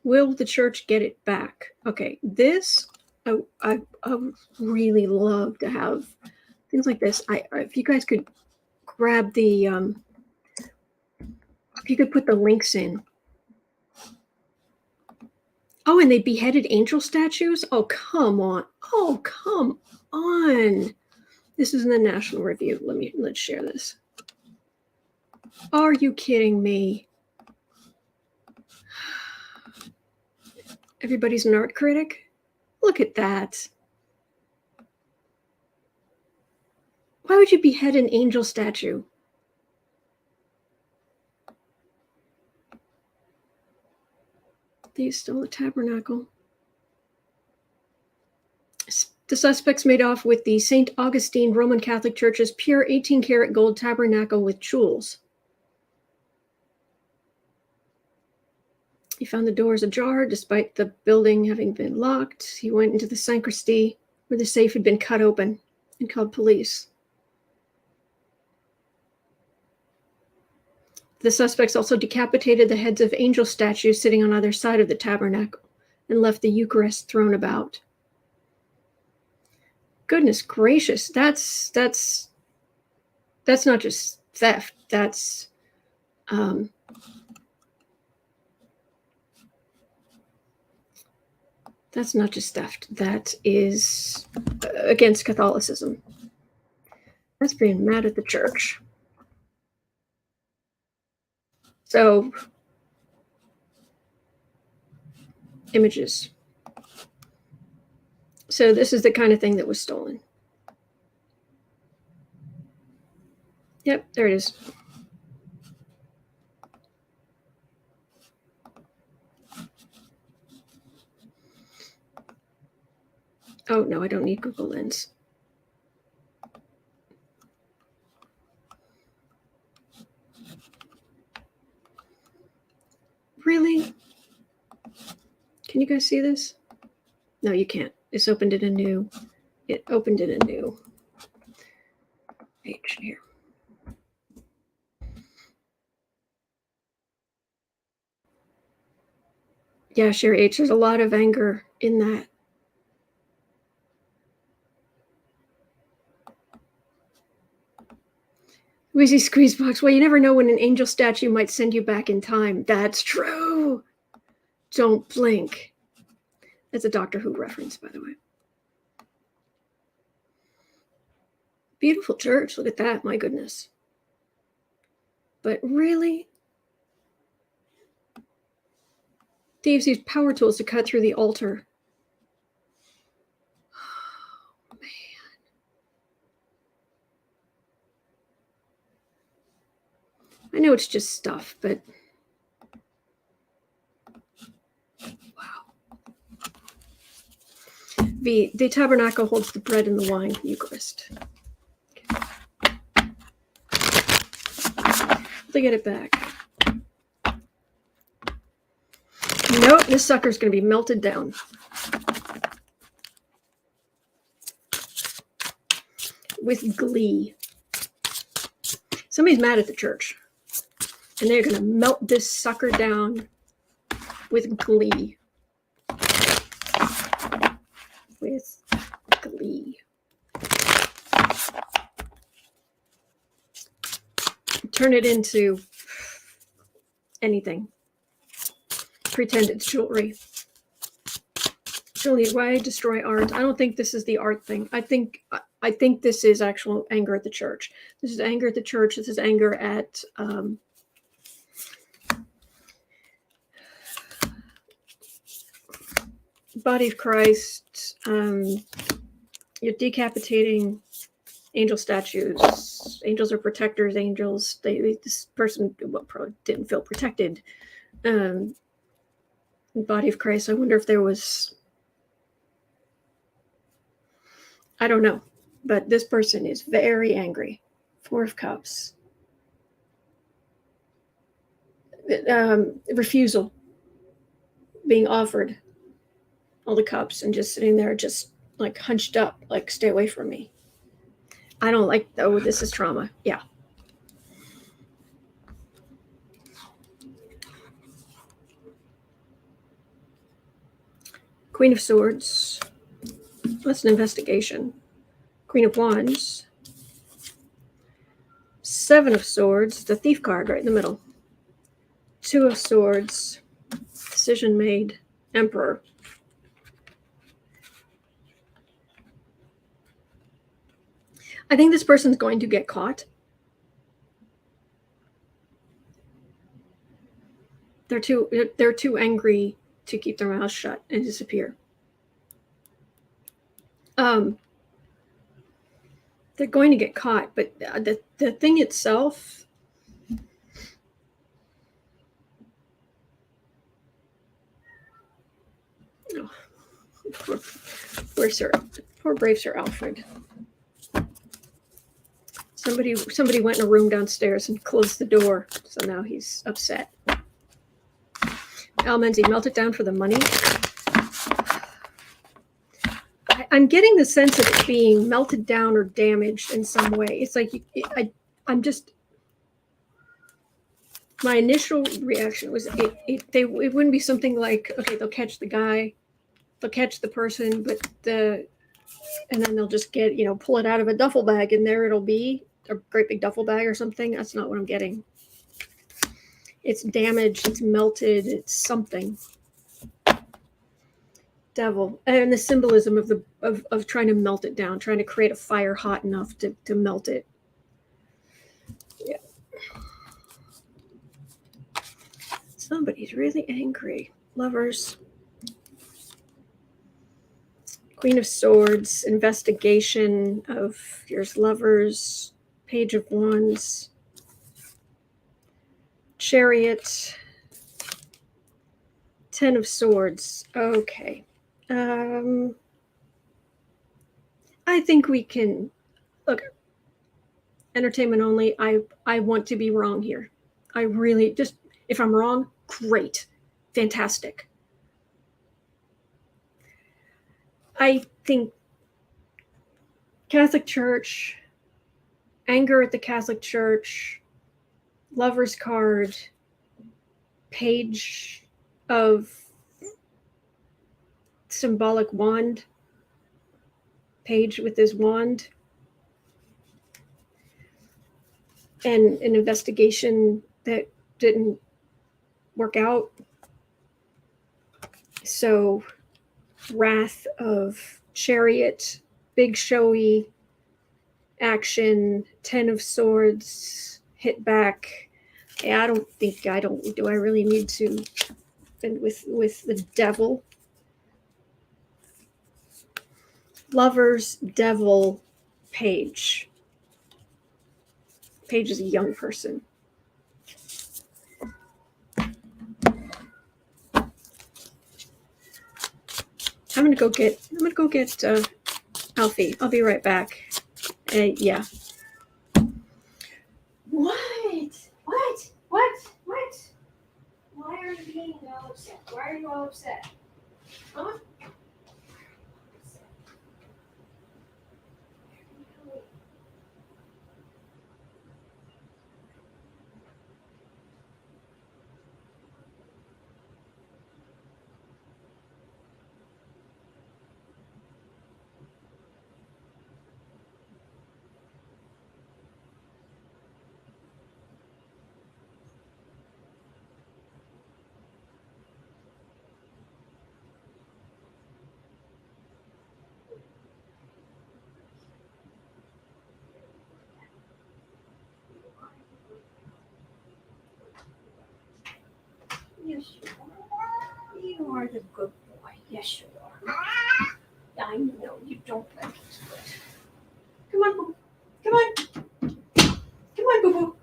Will the church get it back? Okay, this I would really love to have things like this. If you guys could grab the if you could put the links in. Oh, and they beheaded angel statues? Oh, come on. Oh, come on. This is in the National Review. Let's share this. Are you kidding me? Everybody's an art critic? Look at that. Why would you behead an angel statue? They stole the tabernacle. The suspects made off with the St. Augustine Roman Catholic Church's pure 18-karat gold tabernacle with jewels. He found the doors ajar despite the building having been locked. He went into the sacristy where the safe had been cut open and called police. The suspects also decapitated the heads of angel statues sitting on either side of the tabernacle and left the Eucharist thrown about. Goodness gracious, that's not just theft. That's not just theft. That is against Catholicism. That's being mad at the church. So, images. So this is the kind of thing that was stolen. Yep, there it is. Oh, no, I don't need Google Lens. Really? Can you guys see this? No, you can't. It opened in a new page here. Yeah, Sherry H, there's a lot of anger in that. Wheezy Squeezebox, well, you never know when an angel statue might send you back in time. That's true. Don't blink. That's a Doctor Who reference, by the way. Beautiful church. Look at that. My goodness. But really? Thieves use power tools to cut through the altar. Oh, man. I know it's just stuff, but wow. The tabernacle holds the bread and the wine Eucharist. They get it back. Nope, this sucker's going to be melted down. With glee. Somebody's mad at the church. And they're going to melt this sucker down with glee. With glee. Turn it into anything. Pretend it's jewelry. Julie, why destroy art? I don't think this is the art thing. I think this is actual anger at the church. This is anger at the church. This is anger at body of Christ. You're decapitating angel statues. Angels are protectors. Angels. This person probably didn't feel protected. Body of Christ. I wonder if there was. I don't know, but this person is very angry. Four of Cups. Refusal. Being offered all the cups and just sitting there, just like hunched up, like stay away from me. I don't like. Oh, this is trauma. Yeah. Queen of Swords. That's an investigation. Queen of Wands. Seven of Swords. The Thief card right in the middle. Two of Swords. Decision made. Emperor. I think this person's going to get caught. They're too angry to keep their mouths shut and disappear. They're going to get caught, but the thing itself, Poor brave Sir Alfred. Somebody went in a room downstairs and closed the door, so now he's upset. Almenzi, melt it down for the money. I'm getting the sense of it being melted down or damaged in some way. It's like I'm just. My initial reaction was it wouldn't be something like, okay, they'll catch the guy, they'll catch the person, and then they'll just get, pull it out of a duffel bag, and there it'll be a great big duffel bag or something. That's not what I'm getting. It's damaged, it's melted, it's something. Devil. And the symbolism of trying to melt it down, trying to create a fire hot enough to melt it. Yeah. Somebody's really angry. Lovers. Queen of Swords, investigation of your lovers, Page of Wands, Chariot, Ten of Swords. Okay. I think we can, look, entertainment only. I want to be wrong here. I really, just, if I'm wrong, great, fantastic. I think Catholic Church, anger at the Catholic Church, Lover's card, Page of symbolic wand, Page with his wand, and an investigation that didn't work out. So wrath of Chariot, big showy action, Ten of Swords, hit back. Yeah, do I really need to end with the Devil? Lovers, Devil, Page. Page is a young person. I'm gonna go get Alfie. I'll be right back. Yeah. What? Why are you being all upset? Why are you all upset? Huh? Yes, you are. You are the good boy. Yes, you are. I know you don't like it. Come on, boo. Come on. Come on, boo boo.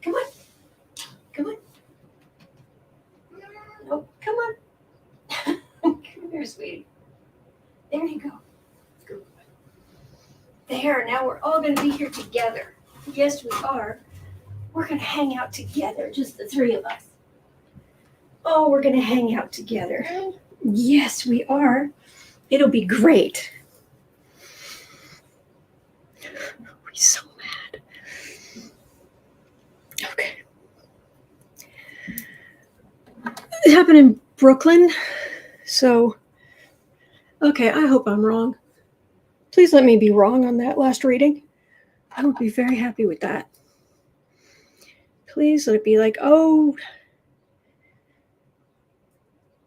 Come on. Come on. No, come on. Come here, sweetie. There you go. Good boy. There, now we're all going to be here together. Yes, we are. We're going to hang out together, just the three of us. Oh, we're going to hang out together. Yes, we are. It'll be great. We're so mad. Okay. It happened in Brooklyn. So, okay, I hope I'm wrong. Please let me be wrong on that last reading. I would be very happy with that. Please let it be like, oh,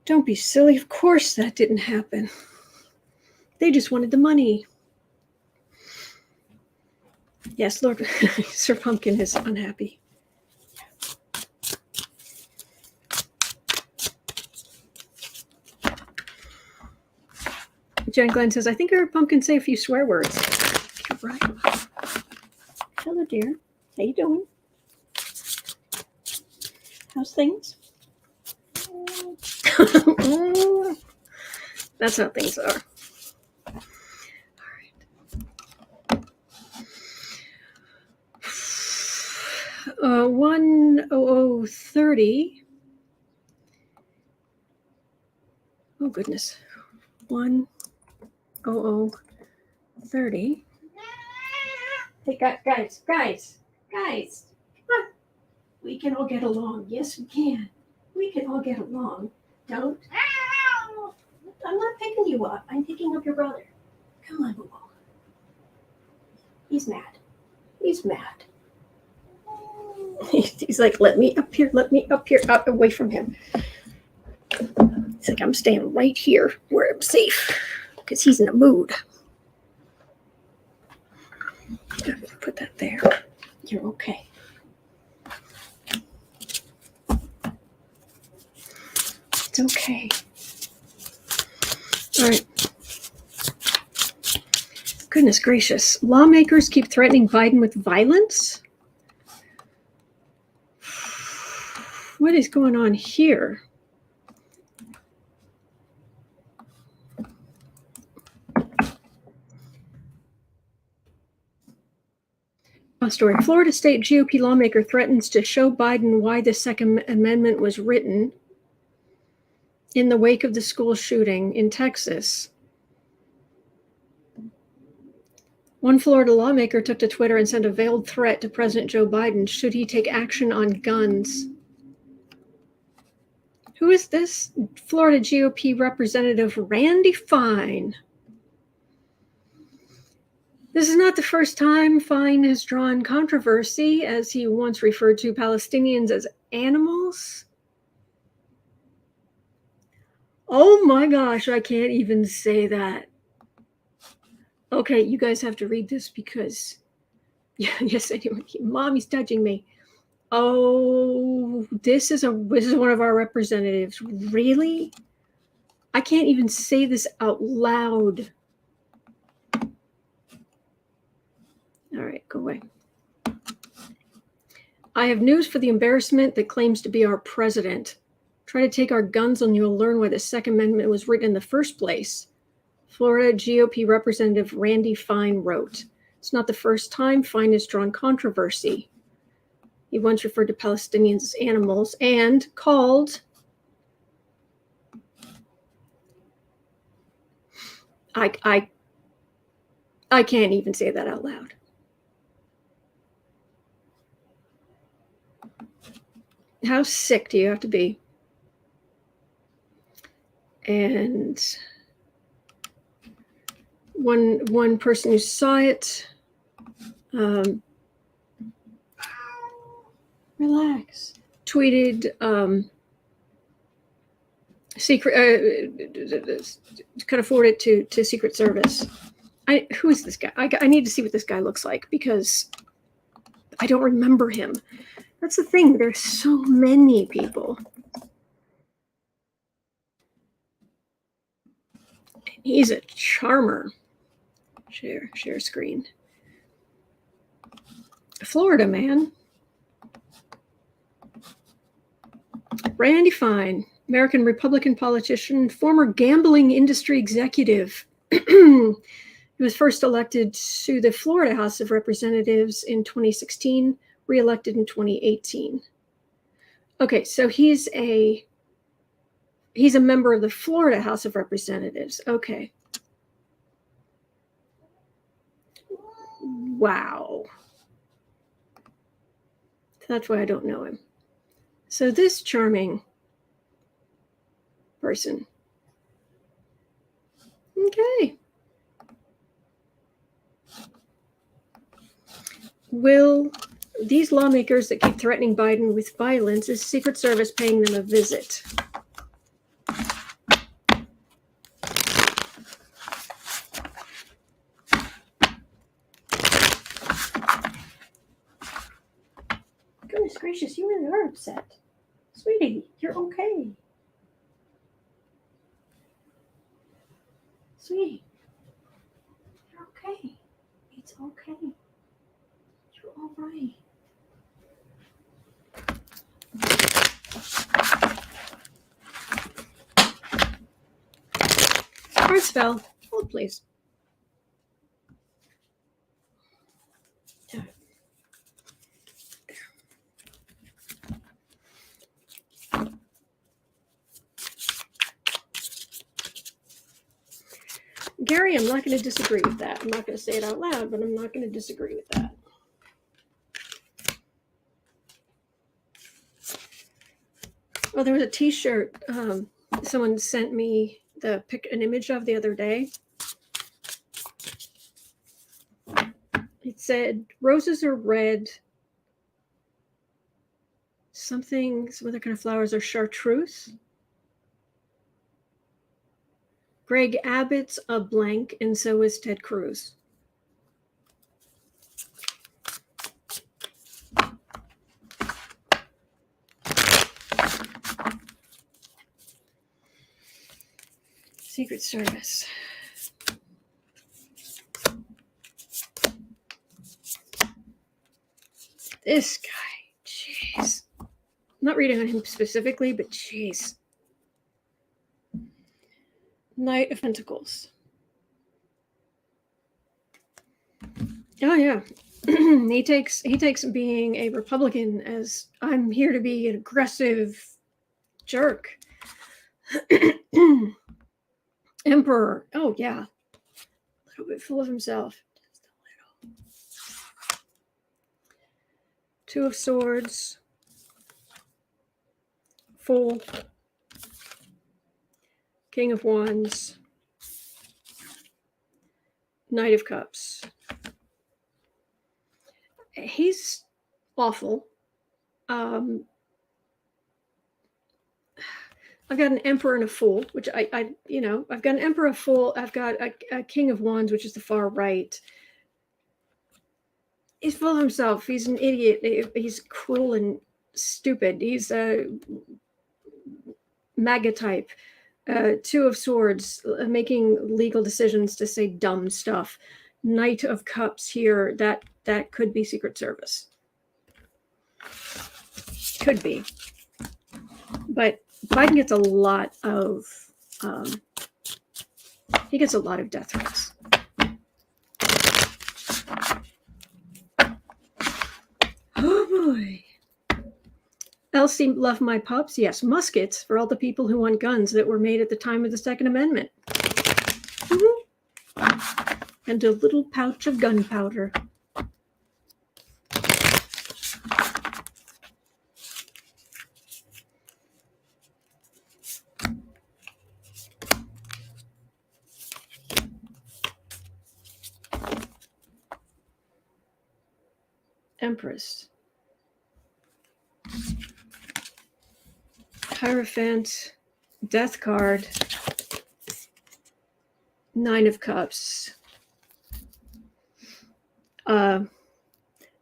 don't be silly. Of course that didn't happen. They just wanted the money. Yes, Lord, Sir Pumpkin is unhappy. Jen Glenn says, I think I heard Pumpkin say a few swear words. You're right. Hello, dear. How you doing? How's things? That's how things are. All right. 10030. Oh, goodness. 10030. Hey, guys. Come on. We can all get along. Yes, we can. We can all get along. Don't. I'm not picking you up. I'm picking up your brother. Come on, Boo. He's mad. He's like, let me up here, up away from him. He's like, I'm staying right here where I'm safe because he's in a mood. Put that there. You're okay. It's okay. All right. Goodness gracious. Lawmakers keep threatening Biden with violence? What is going on here? Story. Florida state GOP lawmaker threatens to show Biden why the Second Amendment was written in the wake of the school shooting in Texas. One Florida lawmaker took to Twitter and sent a veiled threat to President Joe Biden should he take action on guns. Who is this? Florida GOP Representative Randy Fine. This is not the first time Fine has drawn controversy, as he once referred to Palestinians as animals. Oh my gosh, I can't even say that. Okay, you guys have to read this because, yes, anyway, Mommy's touching me. Oh, this is one of our representatives. Really? I can't even say this out loud. All right, go away. I have news for the embarrassment that claims to be our president. Try to take our guns and you'll learn why the Second Amendment was written in the first place. Florida GOP Representative Randy Fine wrote. It's not the first time Fine has drawn controversy. He once referred to Palestinians as animals and called I can't even say that out loud. How sick do you have to be? And one person who saw it, relax, tweeted kind of forward it to Secret Service. Who is this guy? I need to see what this guy looks like because I don't remember him. That's the thing. There's so many people. He's a charmer. Share screen. Florida man. Randy Fine, American Republican politician, former gambling industry executive. He was first elected to the Florida House of Representatives in 2016, re-elected in 2018. Okay, so he's a member of the Florida House of Representatives. Okay. Wow. That's why I don't know him. So this charming person. Okay. Will these lawmakers that keep threatening Biden with violence, is Secret Service paying them a visit? Goodness gracious, you really are upset. Sweetie, you're okay. Sweetie, you're okay. It's okay. You're all right. spell. Hold, please. Yeah. Gary, I'm not going to disagree with that. I'm not going to say it out loud, but I'm not going to disagree with that. Oh, there was a T-shirt someone sent me an image of the other day. It said, roses are red. Some other kind of flowers are chartreuse. Greg Abbott's a blank, and so is Ted Cruz. Secret Service. This guy, jeez. I'm not reading on him specifically, but jeez. Knight of Pentacles. Oh yeah. he takes being a Republican as I'm here to be an aggressive jerk. Emperor. Oh yeah. A little bit full of himself. Just a little. Two of Swords. Fool. King of Wands. Knight of Cups. He's awful. I've got an Emperor and a Fool, which I've got an Emperor, a Fool. I've got a King of Wands, which is the far right. He's full of himself. He's an idiot. He's cruel and stupid. He's a MAGA type. Two of Swords, making legal decisions to say dumb stuff. Knight of Cups here, that could be Secret Service. Could be. But Biden gets a lot of death threats. Oh boy. Elsie, love my pups. Yes, muskets for all the people who want guns that were made at the time of the Second Amendment. Mm-hmm. And a little pouch of gunpowder. Empress. Hierophant. Death card. Nine of Cups. Yeah,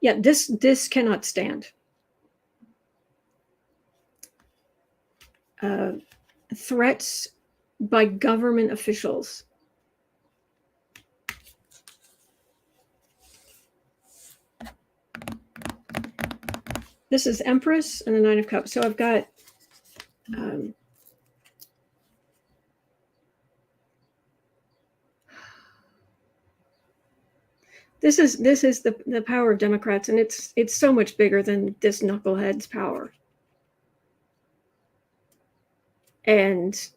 this cannot stand. Threats by government officials. This is Empress and the Nine of Cups. So I've got this is the power of Democrats, and it's so much bigger than this knucklehead's power. And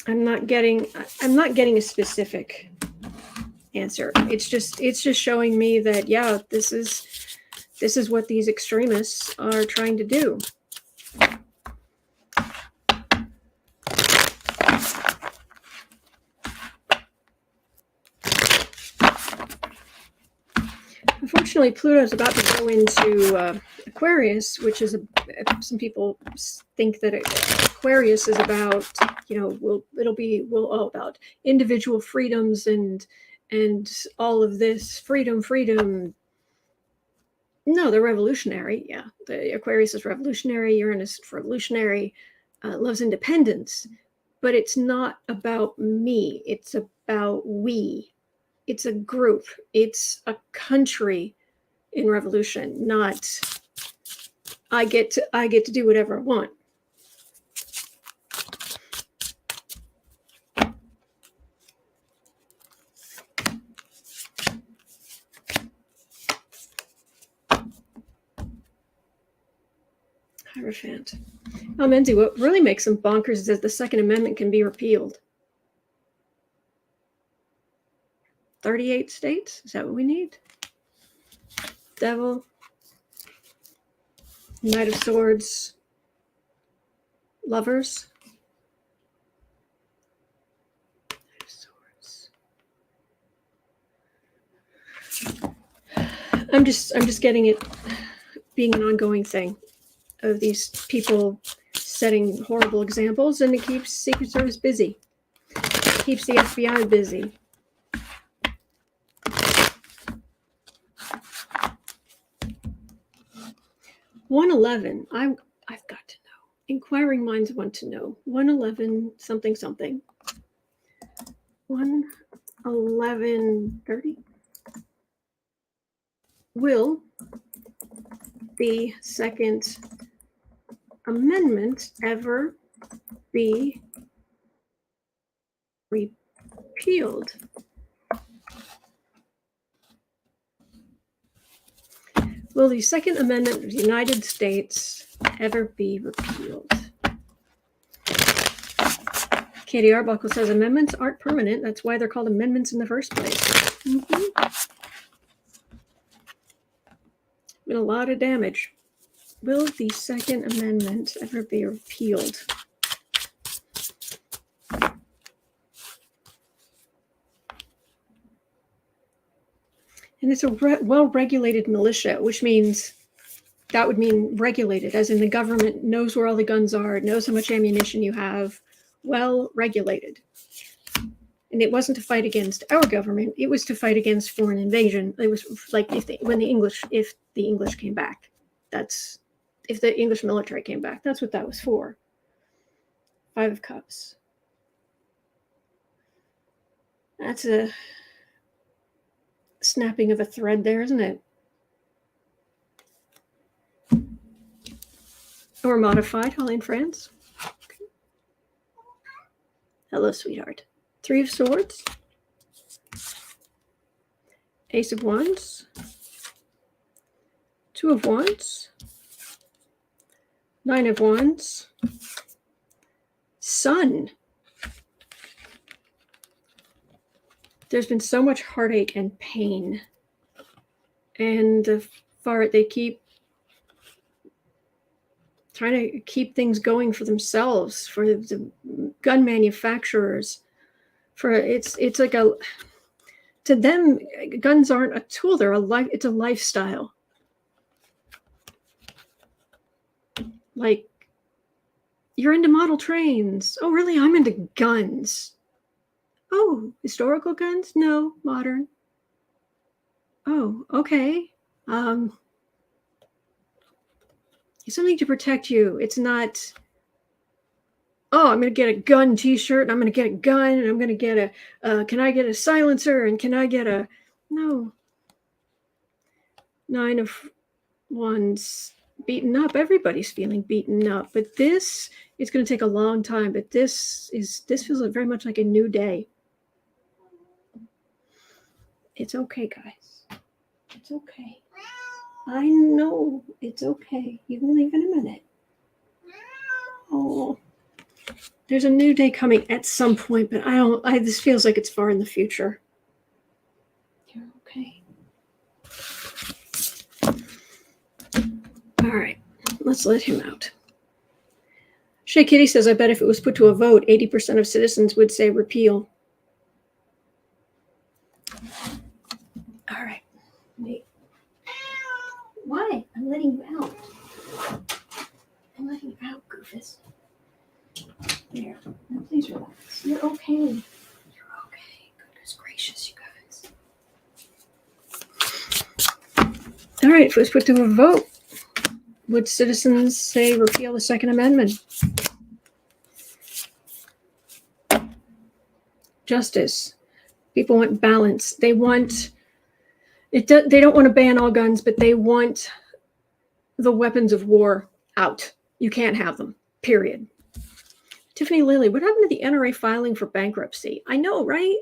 I'm not getting a specific answer. It's just showing me that, yeah, this is what these extremists are trying to do. Unfortunately, Pluto is about to go into Aquarius, which is some people think that Aquarius is about, about individual freedoms and all of this freedom. No, they're revolutionary. Yeah, the Aquarius is revolutionary. Uranus is revolutionary. Loves independence, but it's not about me. It's about we. It's a group. It's a country in revolution, not I get to do whatever I want. Hierophant. Menzie, what really makes them bonkers is that the Second Amendment can be repealed. 38 states? Is that what we need? Devil. Knight of Swords. Lovers. Knight of Swords. I'm just getting it being an ongoing thing of these people setting horrible examples, and it keeps Secret Service busy. It keeps the FBI busy. $111. I've got to know. Inquiring minds want to know. 111 something something. 111:30. Will the Second Amendment ever be repealed? Will the Second Amendment of the United States ever be repealed? Katie Arbuckle says amendments aren't permanent. That's why they're called amendments in the first place. Been a lot of damage. Will the Second Amendment ever be repealed? And it's a well-regulated militia, which means that would mean regulated, as in the government knows where all the guns are, knows how much ammunition you have, well-regulated. And it wasn't to fight against our government; it was to fight against foreign invasion. It was like if the English came back, if the English military came back, that's what that was for. 5 of Cups. That's a snapping of a thread there, isn't it? Or modified, Holly in France. Okay. Hello, sweetheart. 3 of Swords. Ace of Wands. 2 of Wands. 9 of Wands. Sun. There's been so much heartache and pain. And they keep trying to keep things going for themselves, for the gun manufacturers. It's like to them, guns aren't a tool, it's a lifestyle. Like, you're into model trains. Oh, really? I'm into guns. Oh, historical guns? No, modern. Oh, okay. It's something to protect you. It's not, oh, I'm going to get a gun t-shirt, and I'm going to get a gun, and I'm going to get can I get a silencer, and can I get no. 9 of Wands, beaten up. Everybody's feeling beaten up, but this is going to take a long time, but this feels very much like a new day. It's okay, guys. It's okay. I know it's okay. You can leave in a minute. Oh, there's a new day coming at some point, but this feels like it's far in the future. You're okay. All right, let's let him out. Shay Kitty says, I bet if it was put to a vote, 80% of citizens would say repeal. All right. Wait. Why? I'm letting you out. I'm letting you out, Goofus. There. Now please relax. You're okay. You're okay. Goodness gracious, you guys. All right. If it was put to a vote, would citizens say repeal the Second Amendment? Justice. People want balance. They want... They don't want to ban all guns, but they want the weapons of war out. You can't have them, period. Tiffany Lilly, what happened to the NRA filing for bankruptcy? I know, right?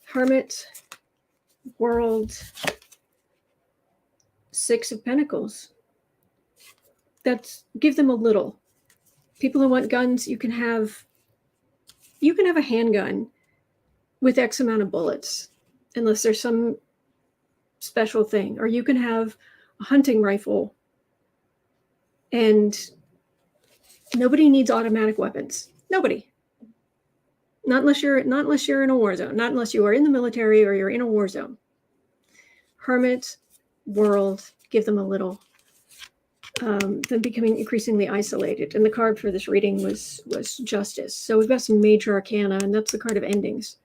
Hermit, World, Six of Pentacles. Give them a little. People who want guns, you can have a handgun with X amount of bullets, unless there's some special thing. Or you can have a hunting rifle, and nobody needs automatic weapons. Nobody. Not unless you're in a war zone. Not unless you are in the military or you're in a war zone. Hermit, World, give them a little. Them becoming increasingly isolated. And the card for this reading was Justice. So we've got some major arcana, and that's the card of endings.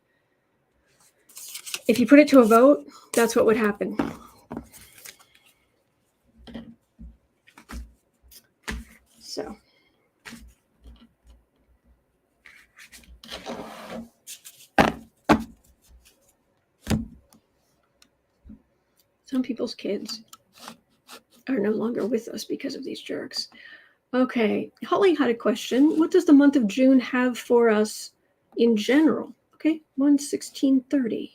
If you put it to a vote, that's what would happen. So. Some people's kids are no longer with us because of these jerks. Okay, Holly had a question. What does the month of June have for us in general? Okay, 1/16/30.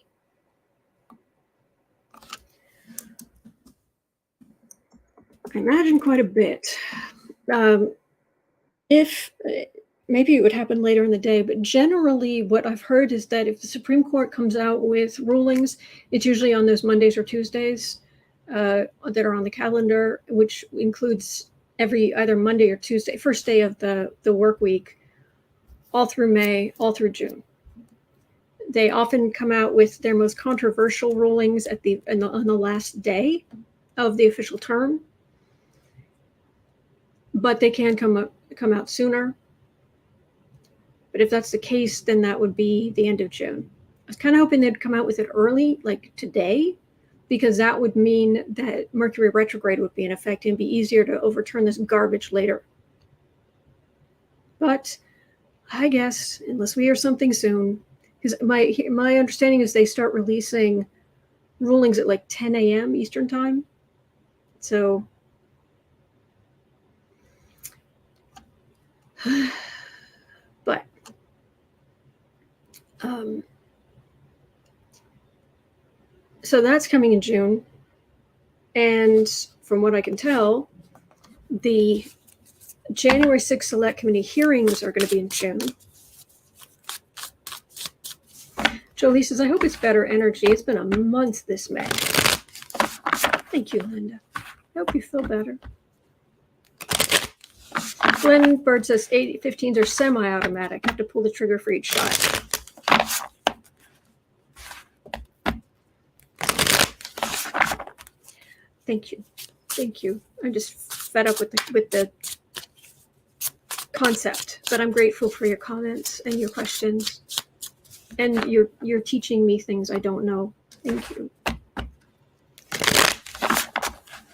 I imagine quite a bit. If maybe it would happen later in the day, but generally what I've heard is that if the Supreme Court comes out with rulings, it's usually on those Mondays or Tuesdays that are on the calendar, which includes either Monday or Tuesday, first day of the work week, all through May, all through June. They often come out with their most controversial rulings on the last day of the official term, but they can come out sooner. But if that's the case, then that would be the end of June. I was kind of hoping they'd come out with it early, like today, because that would mean that Mercury retrograde would be in effect and be easier to overturn this garbage later. But I guess, unless we hear something soon, because my understanding is they start releasing rulings at like 10 a.m. Eastern time. So, but so that's coming in June. And from what I can tell, the January 6th Select Committee hearings are going to be in June. Jolie says, I hope it's better energy. It's been a month this May. Thank you, Linda. I hope you feel better. Glenn Bird says 15s are semi-automatic. I have to pull the trigger for each shot. Thank you. Thank you. I'm just fed up with the concept, but I'm grateful for your comments and your questions. And you're teaching me things I don't know. Thank you.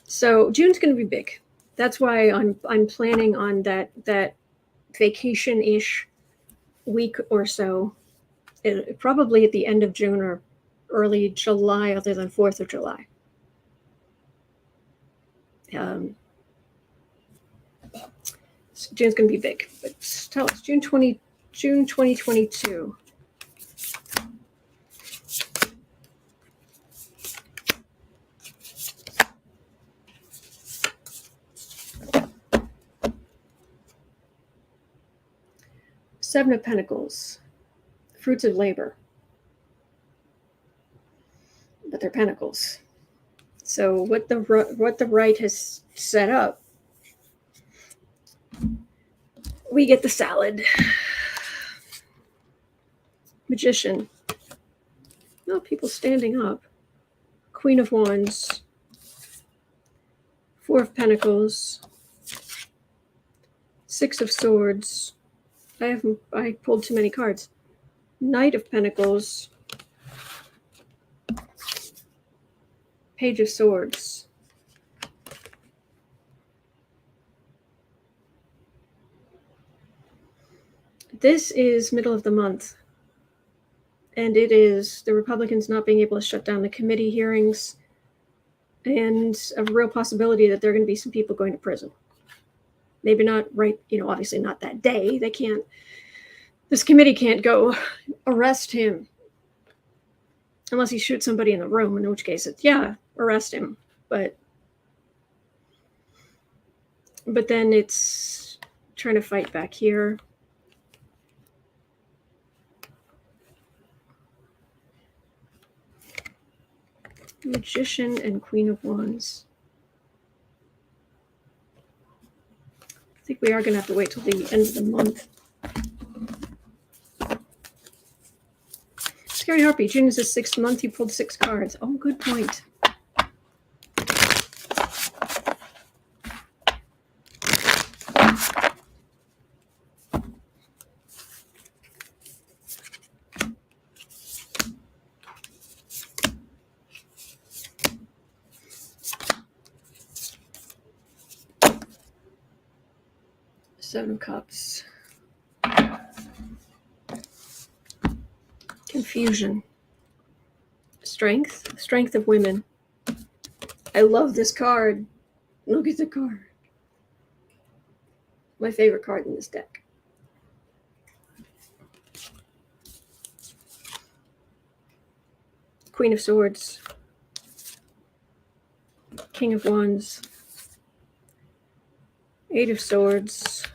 So June's going to be big. That's why I'm planning on that vacation-ish week or so, probably at the end of June or early July, other than 4th of July. So June's going to be big. But tell us, June 2022. Seven of Pentacles, fruits of labor, but they're pentacles. So what the right has set up, we get the salad. Magician. No, people standing up. Queen of Wands. Four of Pentacles. Six of Swords. I pulled too many cards. Knight of Pentacles. Page of Swords. This is middle of the month. And it is the Republicans not being able to shut down the committee hearings. and a real possibility that there are going to be some people going to prison. Maybe not right, obviously not that day. They can't, this committee can't go arrest him unless he shoots somebody in the room, in which case it's, yeah, arrest him. But then it's trying to fight back here. Magician and Queen of Wands. I think we are going to have to wait till the end of the month. Scary Harpy, June is the 6th month. You pulled 6 cards. Oh, good point. Seven of Cups. Confusion. Strength of women. I love this card. Look at the card. My favorite card in this deck. Queen of Swords. King of Wands. Eight of Swords.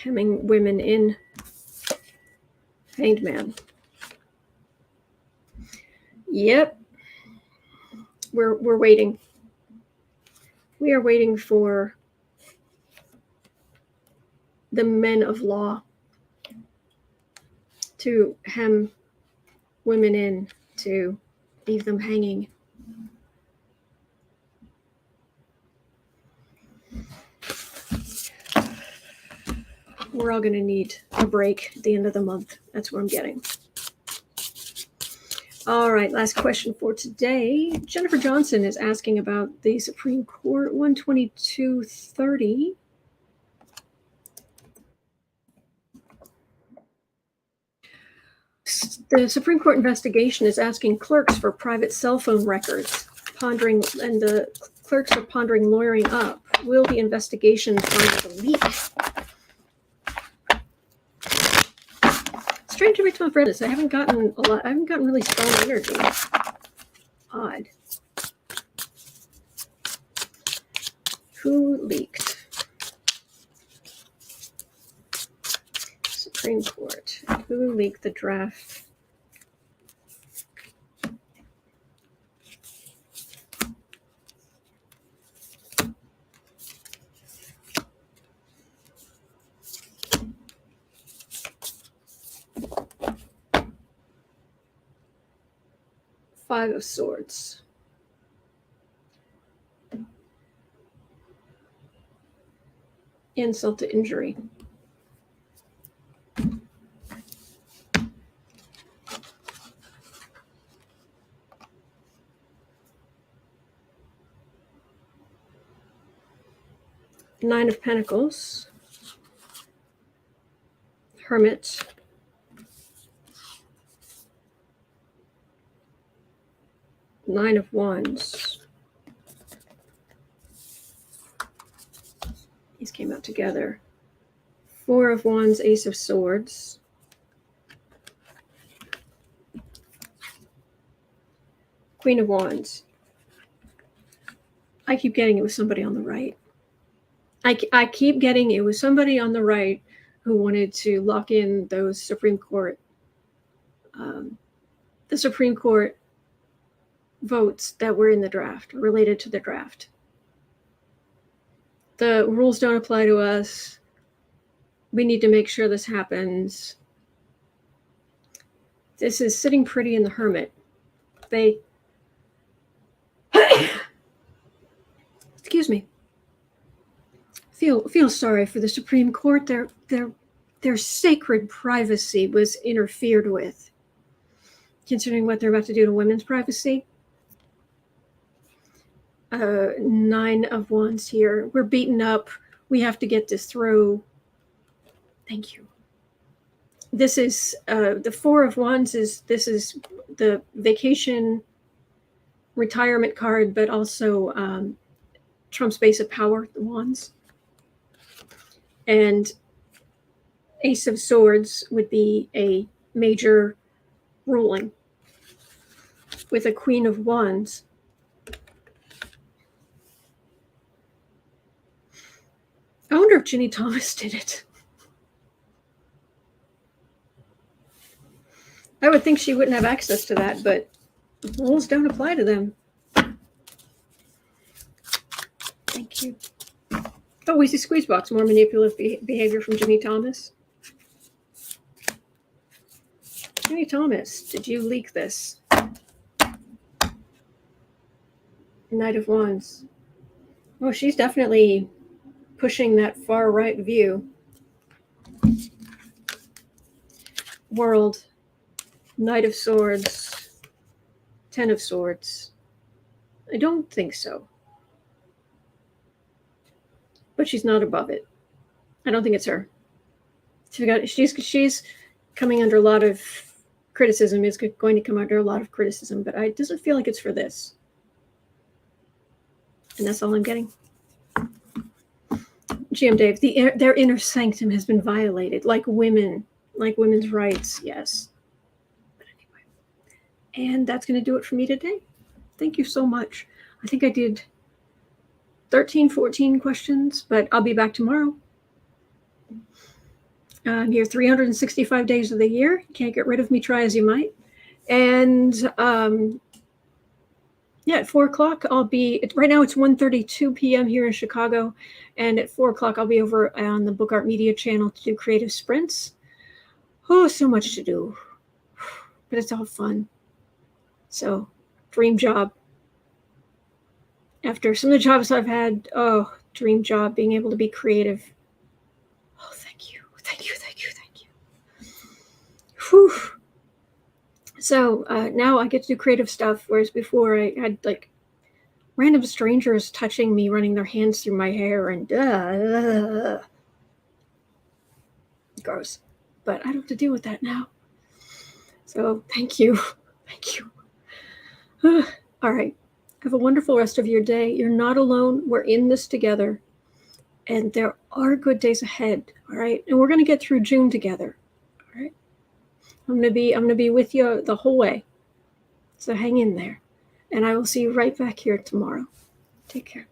Hemming women in. Hanged Man. Yep. We're waiting. We are waiting for the men of law to hem women in, to leave them hanging. We're all going to need a break at the end of the month. That's what I'm getting. All right, last question for today. Jennifer Johnson is asking about the Supreme Court 12230. The Supreme Court investigation is asking clerks for private cell phone records, pondering, and the clerks are pondering lawyering up. Will the investigation find the leak? Strange every time I've read this. I haven't gotten really strong energy. Odd. Who leaked? Supreme Court. Who leaked the draft? Five of Swords. Insult to injury. Nine of Pentacles. Hermit. Nine of Wands. These came out together. Four of Wands, Ace of Swords. Queen of Wands. I keep getting it was somebody on the right. I keep getting it was somebody on the right who wanted to lock in those Supreme Court, the Supreme Court votes that were in the draft, related to the draft. The rules don't apply to us. We need to make sure this happens. This is sitting pretty in the Hermit. They, excuse me, feel sorry for the Supreme Court. Their sacred privacy was interfered with, considering what they're about to do to women's privacy. Nine of Wands here. We're beaten up. We have to get this through. Thank you. This is the Four of Wands. This is the vacation retirement card, but also Trump's base of power, the wands. And Ace of Swords would be a major ruling, with a Queen of Wands. I wonder if Ginni Thomas did it. I would think she wouldn't have access to that, but rules don't apply to them. Thank you. Oh, we see squeeze box, more manipulative behavior from Ginni Thomas. Ginni Thomas, did you leak this? Knight of Wands. Oh, she's definitely pushing that far right view. World. Knight of Swords. Ten of Swords. I don't think so. But she's not above it. I don't think it's her. She's coming under a lot of criticism, is going to come under a lot of criticism, but it doesn't feel like it's for this. And that's all I'm getting. GM Dave, their inner sanctum has been violated, like women's rights, yes. But anyway, and that's going to do it for me today. Thank you so much. I think I did 13, 14 questions, but I'll be back tomorrow. I'm here 365 days of the year. Can't get rid of me, try as you might. And yeah, at 4 o'clock, I'll be, right now it's 1:32 p.m. here in Chicago. And at 4 o'clock, I'll be over on the Book Art Media channel to do creative sprints. Oh, so much to do. But it's all fun. So, dream job. After some of the jobs I've had, oh, dream job, being able to be creative. Oh, thank you. Thank you, thank you, thank you. Whew. So now I get to do creative stuff, whereas before I had like random strangers touching me, running their hands through my hair, and gross. But I don't have to deal with that now. So thank you. Thank you. All right. Have a wonderful rest of your day. You're not alone. We're in this together. And there are good days ahead. All right. And we're going to get through June together. All right. I'm going to be with you the whole way. So hang in there. And I will see you right back here tomorrow. Take care.